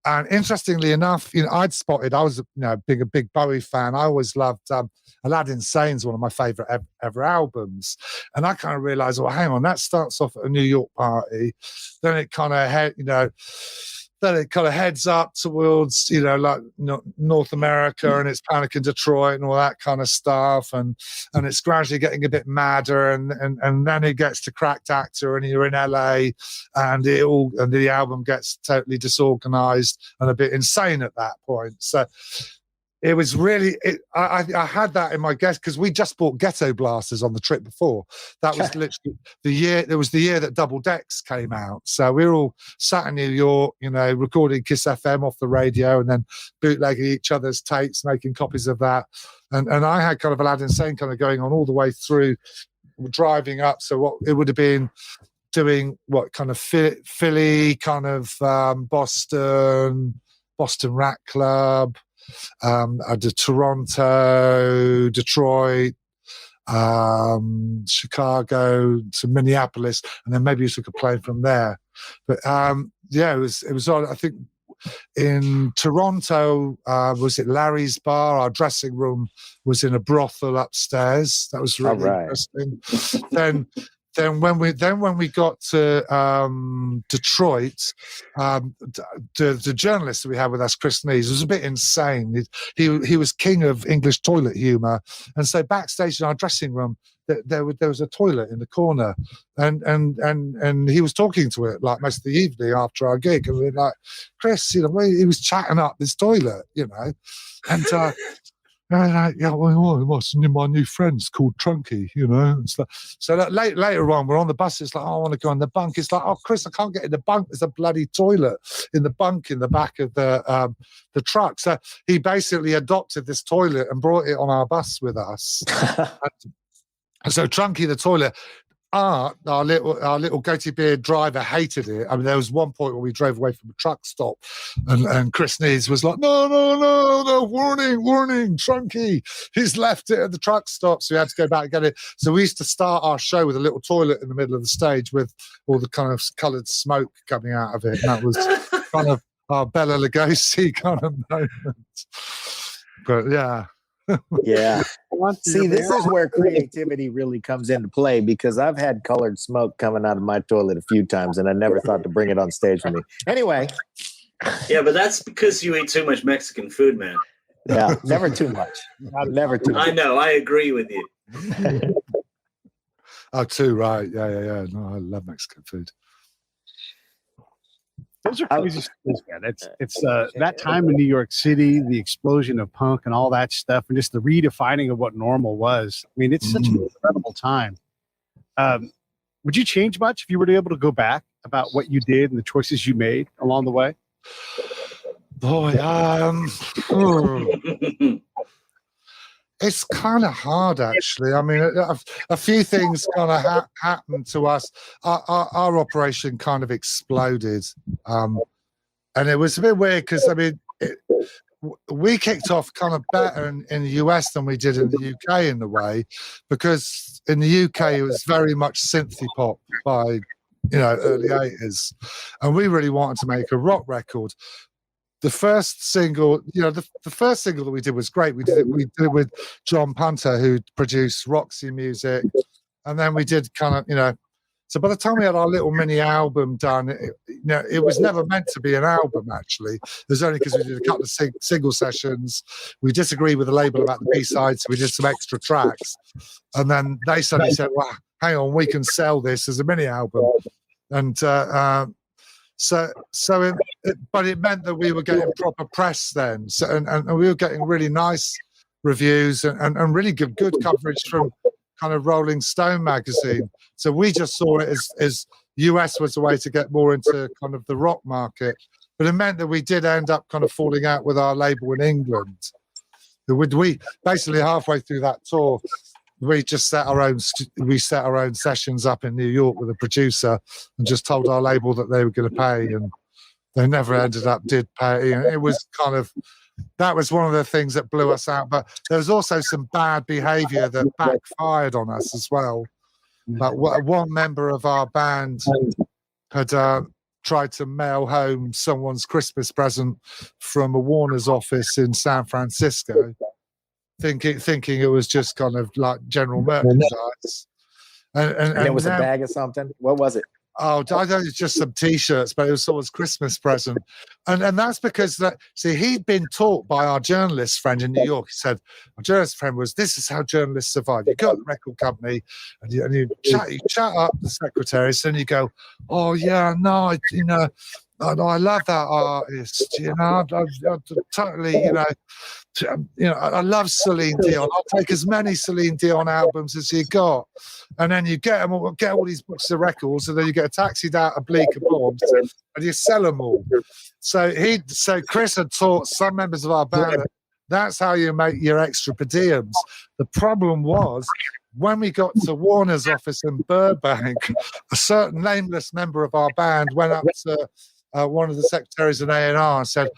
And interestingly enough, I'd spotted, I was a big Bowie fan. I always loved Aladdin Sane's one of my favorite ever albums. And I kind of realized, well, hang on, that starts off at a New York party. Then it kind of then it kind of heads up towards, North America, and it's Panic in Detroit and all that kind of stuff. And it's gradually getting a bit madder. And then it gets to Cracked Actor, and you're in LA, and the album gets totally disorganized and a bit insane at that point. So it was really, I had that in my guess, because we just bought Ghetto Blasters on the trip before. That was literally the year that Double Decks came out. So we were all sat in New York, recording Kiss FM off the radio, and then bootlegging each other's tapes, making copies of that. And I had kind of Aladdin Sane kind of going on all the way through, driving up. So what it would have been doing, what kind of Philly, kind of Boston Rat Club, Toronto, Detroit, Chicago to Minneapolis, and then maybe you took a plane from there. But it was on. I think in Toronto, was it Larry's Bar? Our dressing room was in a brothel upstairs. That was really interesting. Then when we got to Detroit, the journalist that we had with us, Chris Nees, was a bit insane. He was king of English toilet humour, and so backstage in our dressing room, there was a toilet in the corner, and he was talking to it like most of the evening after our gig, and we were like, Chris, he was chatting up this toilet, and. What's my new friend's called Trunky, So later on, we're on the bus. It's like, I want to go in the bunk. It's like, oh, Chris, I can't get in the bunk. There's a bloody toilet in the bunk in the back of the truck. So he basically adopted this toilet and brought it on our bus with us. And so Trunky, the toilet, our little goatee beard driver hated it. I mean, there was one point where we drove away from a truck stop, and Chris Nees was like, no, warning, Trunky, he's left it at the truck stop, so we had to go back and get it. So we used to start our show with a little toilet in the middle of the stage with all the kind of coloured smoke coming out of it, and that was kind of our Bela Lugosi kind of moment. But yeah. Yeah. See, this is where creativity really comes into play, because I've had colored smoke coming out of my toilet a few times, and I never thought to bring it on stage with me. Anyway. Yeah, but that's because you eat too much Mexican food, man. Yeah, never too much. Never too much. I know. I agree with you. Oh, too right. Yeah. No, I love Mexican food. Those are crazy stories, man. It's that time in New York City, the explosion of punk and all that stuff, and just the redefining of what normal was. I mean, it's such an incredible time. Would you change much if you were able to go back about what you did and the choices you made along the way? Boy, it's kind of hard, actually. I mean, a few things kind of happened to us. Our operation kind of exploded. And it was a bit weird because, I mean, we kicked off kind of better in the US than we did in the UK in a way, because in the UK it was very much synthy pop by, early 80s. And we really wanted to make a rock record. The first single, the first single that we did was great. We did it with John Punter, who produced Roxy Music, and then we did kind of, So by the time we had our little mini album done, it was never meant to be an album. Actually, it was only because we did a couple of single sessions. We disagreed with the label about the B-sides, so we did some extra tracks, and then they suddenly said, "Well, hang on, we can sell this as a mini album," and. But it meant that we were getting proper press then, and we were getting really nice reviews and really good coverage from kind of Rolling Stone magazine. So we just saw it as US was a way to get more into kind of the rock market, but it meant that we did end up kind of falling out with our label in England. We basically halfway through that tour, we just set our own sessions up in New York with a producer and just told our label that they were going to pay, and they never did pay. And it was that was one of the things that blew us out. But there was also some bad behavior that backfired on us as well. Like one member of our band had tried to mail home someone's Christmas present from a Warner's office in San Francisco, thinking it was just kind of like general merchandise. And it was a bag of something. What was it? Oh, I don't know, it's just some T-shirts, but it was someone's Christmas present. And that's because, he'd been taught by our journalist friend in New York. He said, our journalist friend this is how journalists survive. You go to the record company and you chat up the secretaries, and you go, oh, yeah, no, I love that artist, I totally, I love Celine Dion. I'll take as many Celine Dion albums as you got. And then you get all these books of records, and then you get taxied out of Bleecker Bob's and you sell them all. So Chris had taught some members of our band that's how you make your extra per diems. The problem was, when we got to Warner's office in Burbank, a certain nameless member of our band went up to one of the secretaries in A&R and said,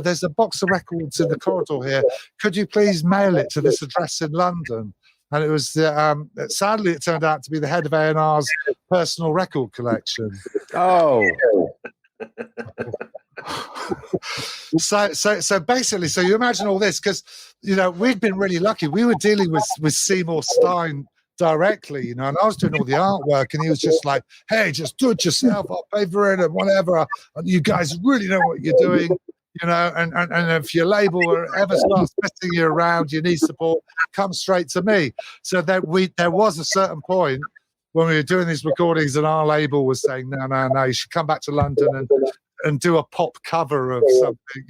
there's a box of records in the corridor here. Could you please mail it to this address in London? And it was, sadly, it turned out to be the head of A&R's personal record collection. Oh. So basically, so you imagine all this, because, we'd been really lucky. We were dealing with Seymour Stein directly, and I was doing all the artwork, and he was just like, hey, just do it yourself, I'll pay for it and whatever, and you guys really know what you're doing, and if your label ever starts messing you around, you need support, come straight to me. So there was a certain point when we were doing these recordings and our label was saying, no, you should come back to London and do a pop cover of something,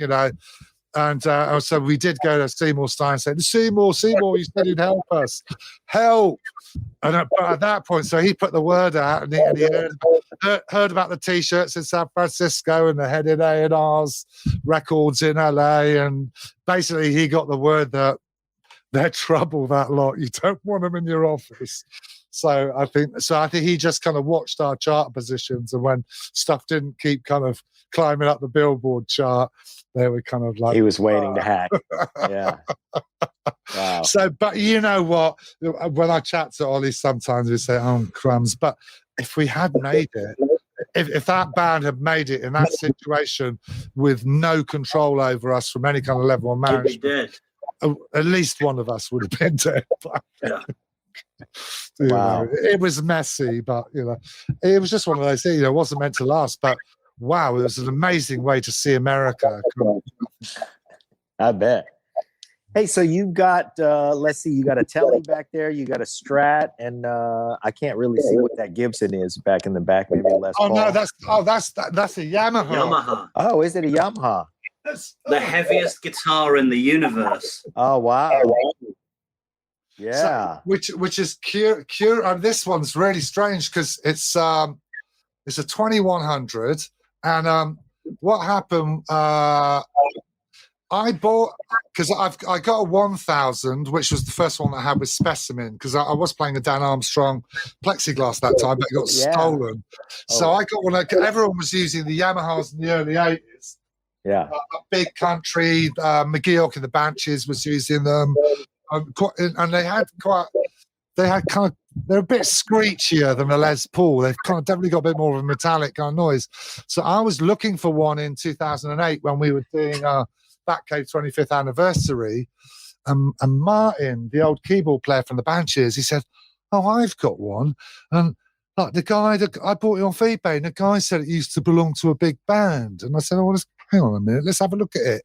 And so we did go to Seymour Stein and say, Seymour, you said you'd help us. Help! But at that point, so he put the word out, and he heard about the T-shirts in San Francisco and the head in A&R's records in LA, and basically he got the word that they're trouble, that lot. You don't want them in your office. So I think he just kind of watched our chart positions, and when stuff didn't keep kind of climbing up the Billboard chart, they were kind of like, he was waiting to hack. Yeah. Wow. So, but you know what? When I chat to Ollie, sometimes we say, "Oh, crumbs!" But if we had made it, if that band had made it in that situation with no control over us from any kind of level of management, at least one of us would have been dead. Yeah. Wow. It was messy, but it was just one of those things. It wasn't meant to last, but wow, it was an amazing way to see America. I bet. Hey, so you've got let's see, you got a Telly back there, you got a Strat, and I can't really see what that Gibson is back in the back. Maybe Les Paul. No, that's a Yamaha. Oh, is it a Yamaha? The heaviest guitar in the universe. Oh wow. Yeah. So, which is cute. This one's really strange because it's a 2100, and what happened? I bought, because I got a 1000, which was the first one I had with Specimen, because I was playing a Dan Armstrong plexiglass that time, but it got stolen. So I got one. Everyone was using the Yamahas in the early 80s. Yeah. Big Country, McGeoch and the Banshees was using them. And they're a bit screechier than a Les Paul. They've kind of definitely got a bit more of a metallic kind of noise. So I was looking for one in 2008 when we were doing our Batcave 25th anniversary. And Martin, the old keyboard player from the Banshees, he said, "Oh, I've got one." And like the guy that I bought it off eBay, and the guy said it used to belong to a big band. And I said, "Oh, hang on a minute, let's have a look at it."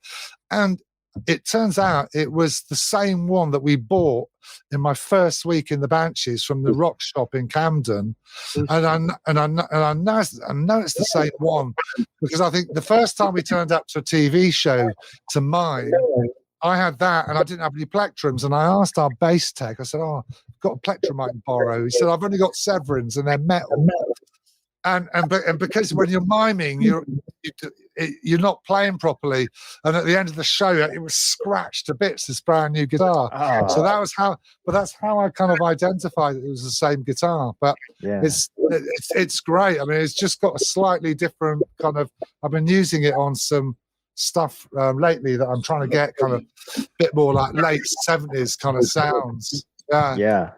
And it turns out it was the same one that we bought in my first week in the Banshees from the rock shop in Camden, and I noticed the same one because I think the first time we turned up to a TV show to mine, I had that and I didn't have any plectrums, and I asked our bass tech. I said, "Oh, I've got a plectrum I can borrow." He said, "I've only got Severins and they're metal." And because when you're miming, you're not playing properly. And at the end of the show, it was scratched to bits, this brand new guitar. So that was that's how I kind of identified it was the same guitar. But it's great. I mean, it's just got a slightly different kind of, I've been using it on some stuff lately that I'm trying to get kind of a bit more like late 70s kind of sounds. Yeah.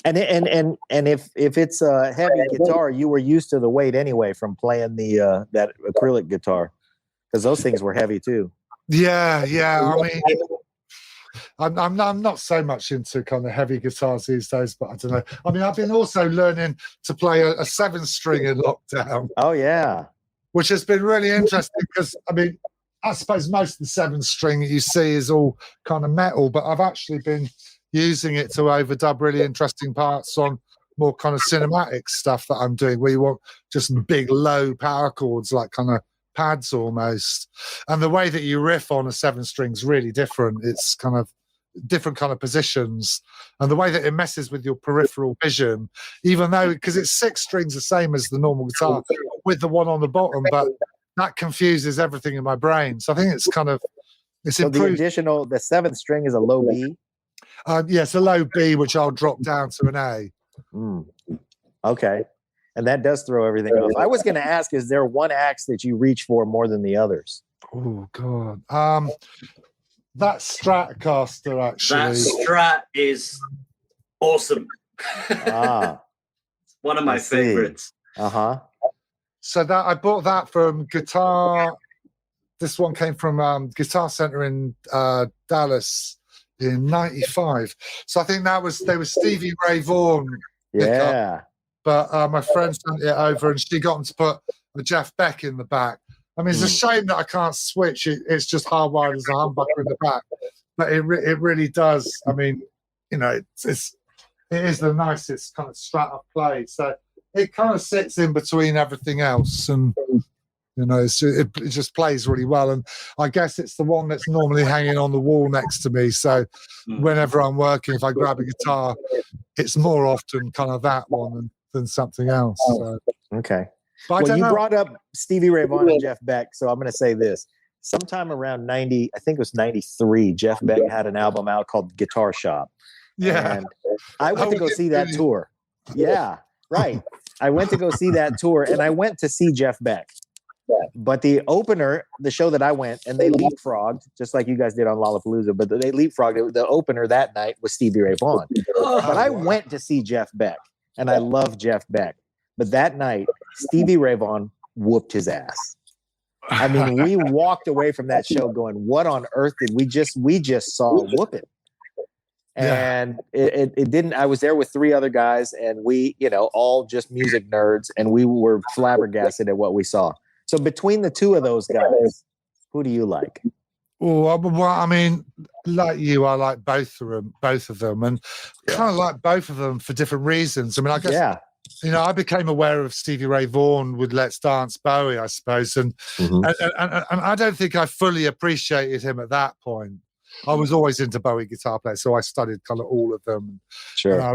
And if it's a heavy guitar, you were used to the weight anyway from playing the that acrylic guitar, because those things were heavy too. Yeah. I mean, I'm not so much into kind of heavy guitars these days, but I don't know. I mean, I've been also learning to play a 7-string in lockdown. Oh yeah, which has been really interesting because I mean, I suppose most of the 7-string you see is all kind of metal, but I've actually been using it to overdub really interesting parts on more kind of cinematic stuff that I'm doing, where you want just big low power chords, like kind of pads almost. And the way that you riff on a 7-string is really different. It's kind of different kind of positions, and the way that it messes with your peripheral vision, even though because it's 6 strings the same as the normal guitar with the one on the bottom, but that confuses everything in my brain. So I think it's kind of it's improved. The 7th string is a low B. It's a low B, which I'll drop down to an A. Okay. And that does throw everything off. I was going to ask, is there one axe that you reach for more than the others? Oh, God. That Stratocaster, actually. That Strat is awesome. One of my favorites. Uh-huh. So that I bought that from Guitar. This one came from Guitar Center in Dallas in '95. So I think they were Stevie Ray Vaughan. Yeah. But my friend sent it over and she got him to put a Jeff Beck in the back. I mean, it's a shame that I can't switch. It's just hardwired as a humbucker in the back. But it really does. I mean, you know, it is the nicest kind of Strat I've played. So it kind of sits in between everything else. And, you know, it just plays really well. And I guess it's the one that's normally hanging on the wall next to me. So whenever I'm working, if I grab a guitar, it's more often kind of that one than something else. So. Okay. But well, you brought up Stevie Ray Vaughan and Jeff Beck, so I'm going to say this. Sometime around 90, I think it was 93, Jeff Beck had an album out called Guitar Shop. Yeah. And I went to go see that tour. Yeah, right. I went to go see that tour, and I went to see Jeff Beck. But the opener, the show that I went, and they leapfrogged, just like you guys did on Lollapalooza, but they leapfrogged. The opener that night was Stevie Ray Vaughan. But I went to see Jeff Beck, and I love Jeff Beck. But that night, Stevie Ray Vaughan whooped his ass. I mean, we walked away from that show going, what on earth did we just saw whooping? And it didn't, I was there with 3 other guys, and we, you know, all just music nerds, and we were flabbergasted at what we saw. So between the 2 of those guys, who do you like? Oh, well, I mean, like you, I like both of them, and kind of like both of them for different reasons. I mean, I guess, you know, I became aware of Stevie Ray Vaughan with Let's Dance Bowie, I suppose, and I don't think I fully appreciated him at that point. I was always into Bowie guitar players, so I studied kind of all of them. Sure. I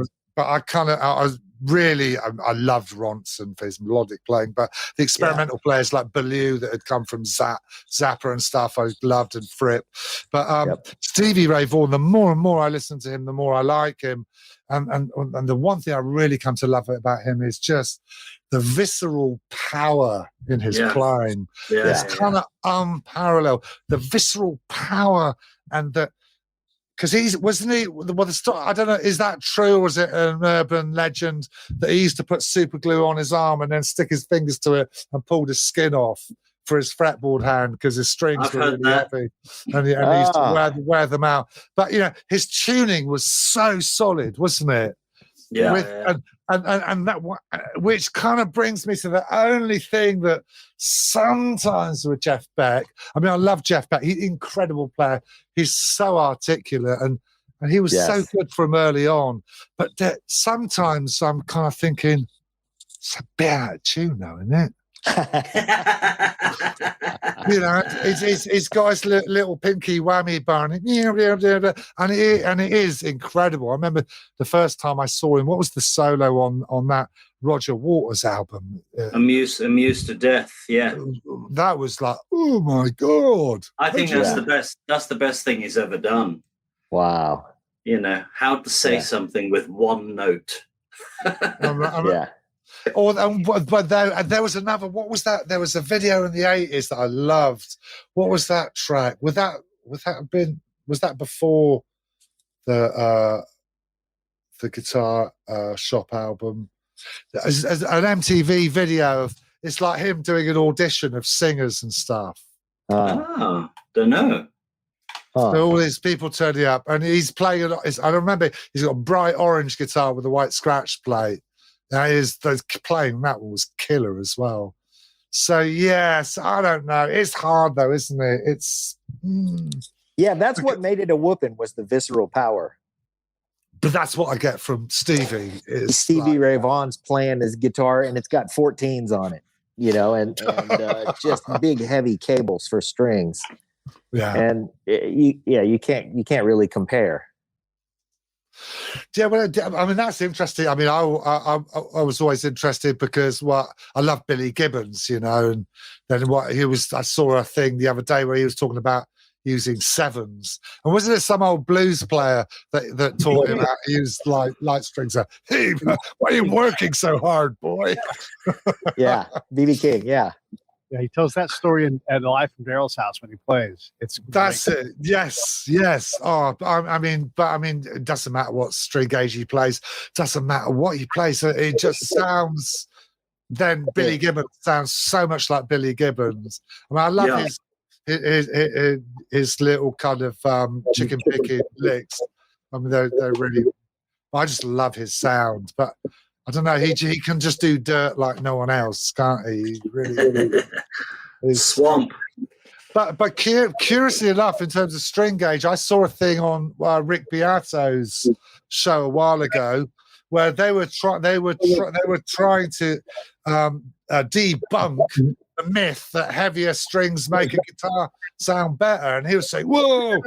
loved Ronson for his melodic playing, but the experimental players like Ballou that had come from Zappa and stuff, I loved, and Fripp. But Stevie Ray Vaughan, the more and more I listen to him, the more I like him. And the one thing I really come to love about him is just the visceral power in his playing. It's kind of unparalleled. The visceral power and the... Because wasn't he? Well, I don't know. Is that true, or was it an urban legend that he used to put super glue on his arm and then stick his fingers to it and pull the skin off for his fretboard hand because his strings were really heavy, and he used to wear them out. But you know, his tuning was so solid, wasn't it? And that, which kind of brings me to the only thing that sometimes with Jeff Beck, I mean, I love Jeff Beck. He's an incredible player. He's so articulate, and he was so good from early on. But sometimes I'm kind of thinking, it's a bit out of tune now, isn't it? You know, it's got his little pinky whammy bar, and it is incredible. I remember the first time I saw him. What was the solo on that Roger Waters album. Amused to Death. Yeah, that was like, oh my god! I think that's the best. That's the best thing he's ever done. Wow. You know how to say something with one note. Yeah. But there was another. What was that? There was a video in the 80s that I loved. What was that track? Was that before the Guitar Shop album? As an MTV video of, it's like him doing an audition of singers and stuff. Don't know. So all these people turning up, and he's playing. I remember he's got a bright orange guitar with a white scratch plate. Playing that one was killer as well. So yes, I don't know. It's hard though, isn't it? It's yeah. That's what made it a whooping, was the visceral power. But that's what I get from Stevie. Stevie Ray Vaughan's playing his guitar, and it's got 14s on it, and just big heavy cables for strings. Yeah, and you can't really compare. Yeah, well, I mean that's interesting. I mean, I was always interested because I love Billy Gibbons, and then I saw a thing the other day where he was talking about using sevens, and wasn't it some old blues player that taught him how to use light strings? Hey, why are you working so hard, boy? Yeah, B.B. King. Yeah, he tells that story at the Live from Daryl's house when he plays. That's it. Yes. Oh, I mean, it doesn't matter what string gauge he plays. Doesn't matter what he plays. It just sounds. Then Billy Gibbons sounds so much like Billy Gibbons. I mean, I love his little kind of chicken picking licks. I mean, they're really. I just love his sound, but I don't know. He can just do dirt like no one else, can't he? He really Swamp. But curiously enough, in terms of string gauge, I saw a thing on Rick Beato's show a while ago where they were trying to debunk the myth that heavier strings make a guitar sound better, and he was saying, "Whoa,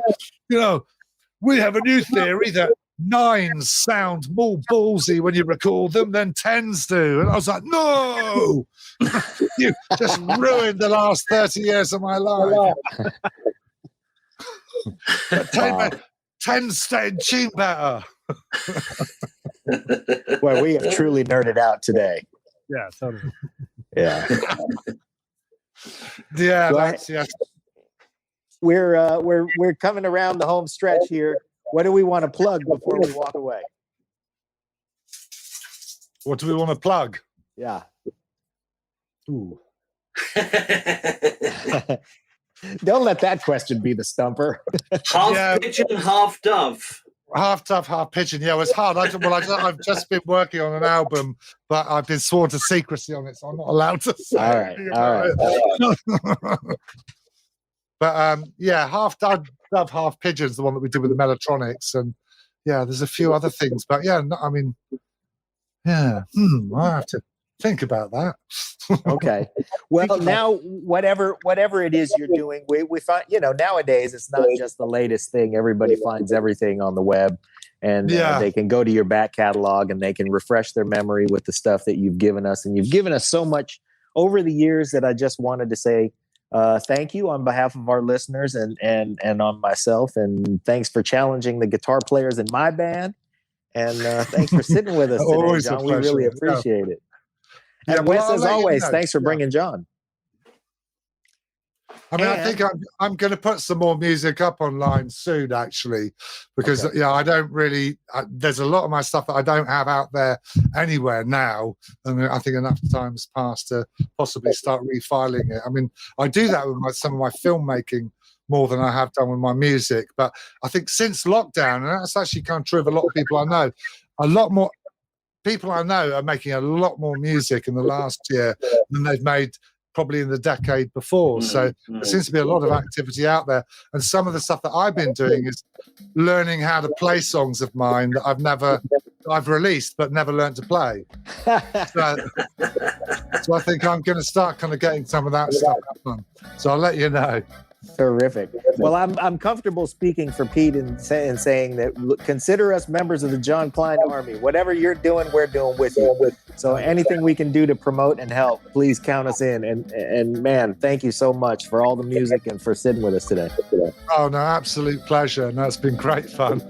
we have a new theory that 9s sound more ballsy when you record them than 10s do." And I was like, no, you just ruined the last 30 years of my life. 10s stay in tune better. Well, we have truly nerded out today. Yeah, totally. Yeah. Yeah, we're coming around the home stretch here. What do we want to plug before we walk away? What do we want to plug? Yeah. Ooh. Don't let that question be the stumper. Half pigeon, half dove. Half dove, half pigeon. Yeah, it was hard. I've just been working on an album, but I've been sworn to secrecy on it, so I'm not allowed to say. All right. But half dove, half pigeon's the one that we did with the Mellotronics, and there's a few other things, but I have to think about that. Okay. Well, now whatever it is you're doing, we find nowadays it's not just the latest thing. Everybody finds everything on the web, and they can go to your back catalog and they can refresh their memory with the stuff that you've given us, and you've given us so much over the years that I just wanted to say thank you on behalf of our listeners and on myself, and thanks for challenging the guitar players in my band, and thanks for sitting with us today, John. We really appreciate it. And Wes, as always, thanks for bringing John. I mean, I think I'm going to put some more music up online soon, actually, because I don't really. There's a lot of my stuff that I don't have out there anywhere now, and I think enough time's passed to possibly start refiling it. I mean, I do that with some of my filmmaking more than I have done with my music, but I think since lockdown, and that's actually kind of true of a lot of people I know, a lot more people I know are making a lot more music in the last year than they've made probably in the decade before. So there seems to be a lot of activity out there. And some of the stuff that I've been doing is learning how to play songs of mine that I've released but never learned to play. So I think I'm going to start kind of getting some of that stuff on. So I'll let you know. Terrific. Well, I'm comfortable speaking for Pete and saying that consider us members of the Jon Klein Army. Whatever you're doing, we're doing with you. So anything we can do to promote and help, please count us in. And man, thank you so much for all the music and for sitting with us today. Oh no, absolute pleasure, and that's been great fun.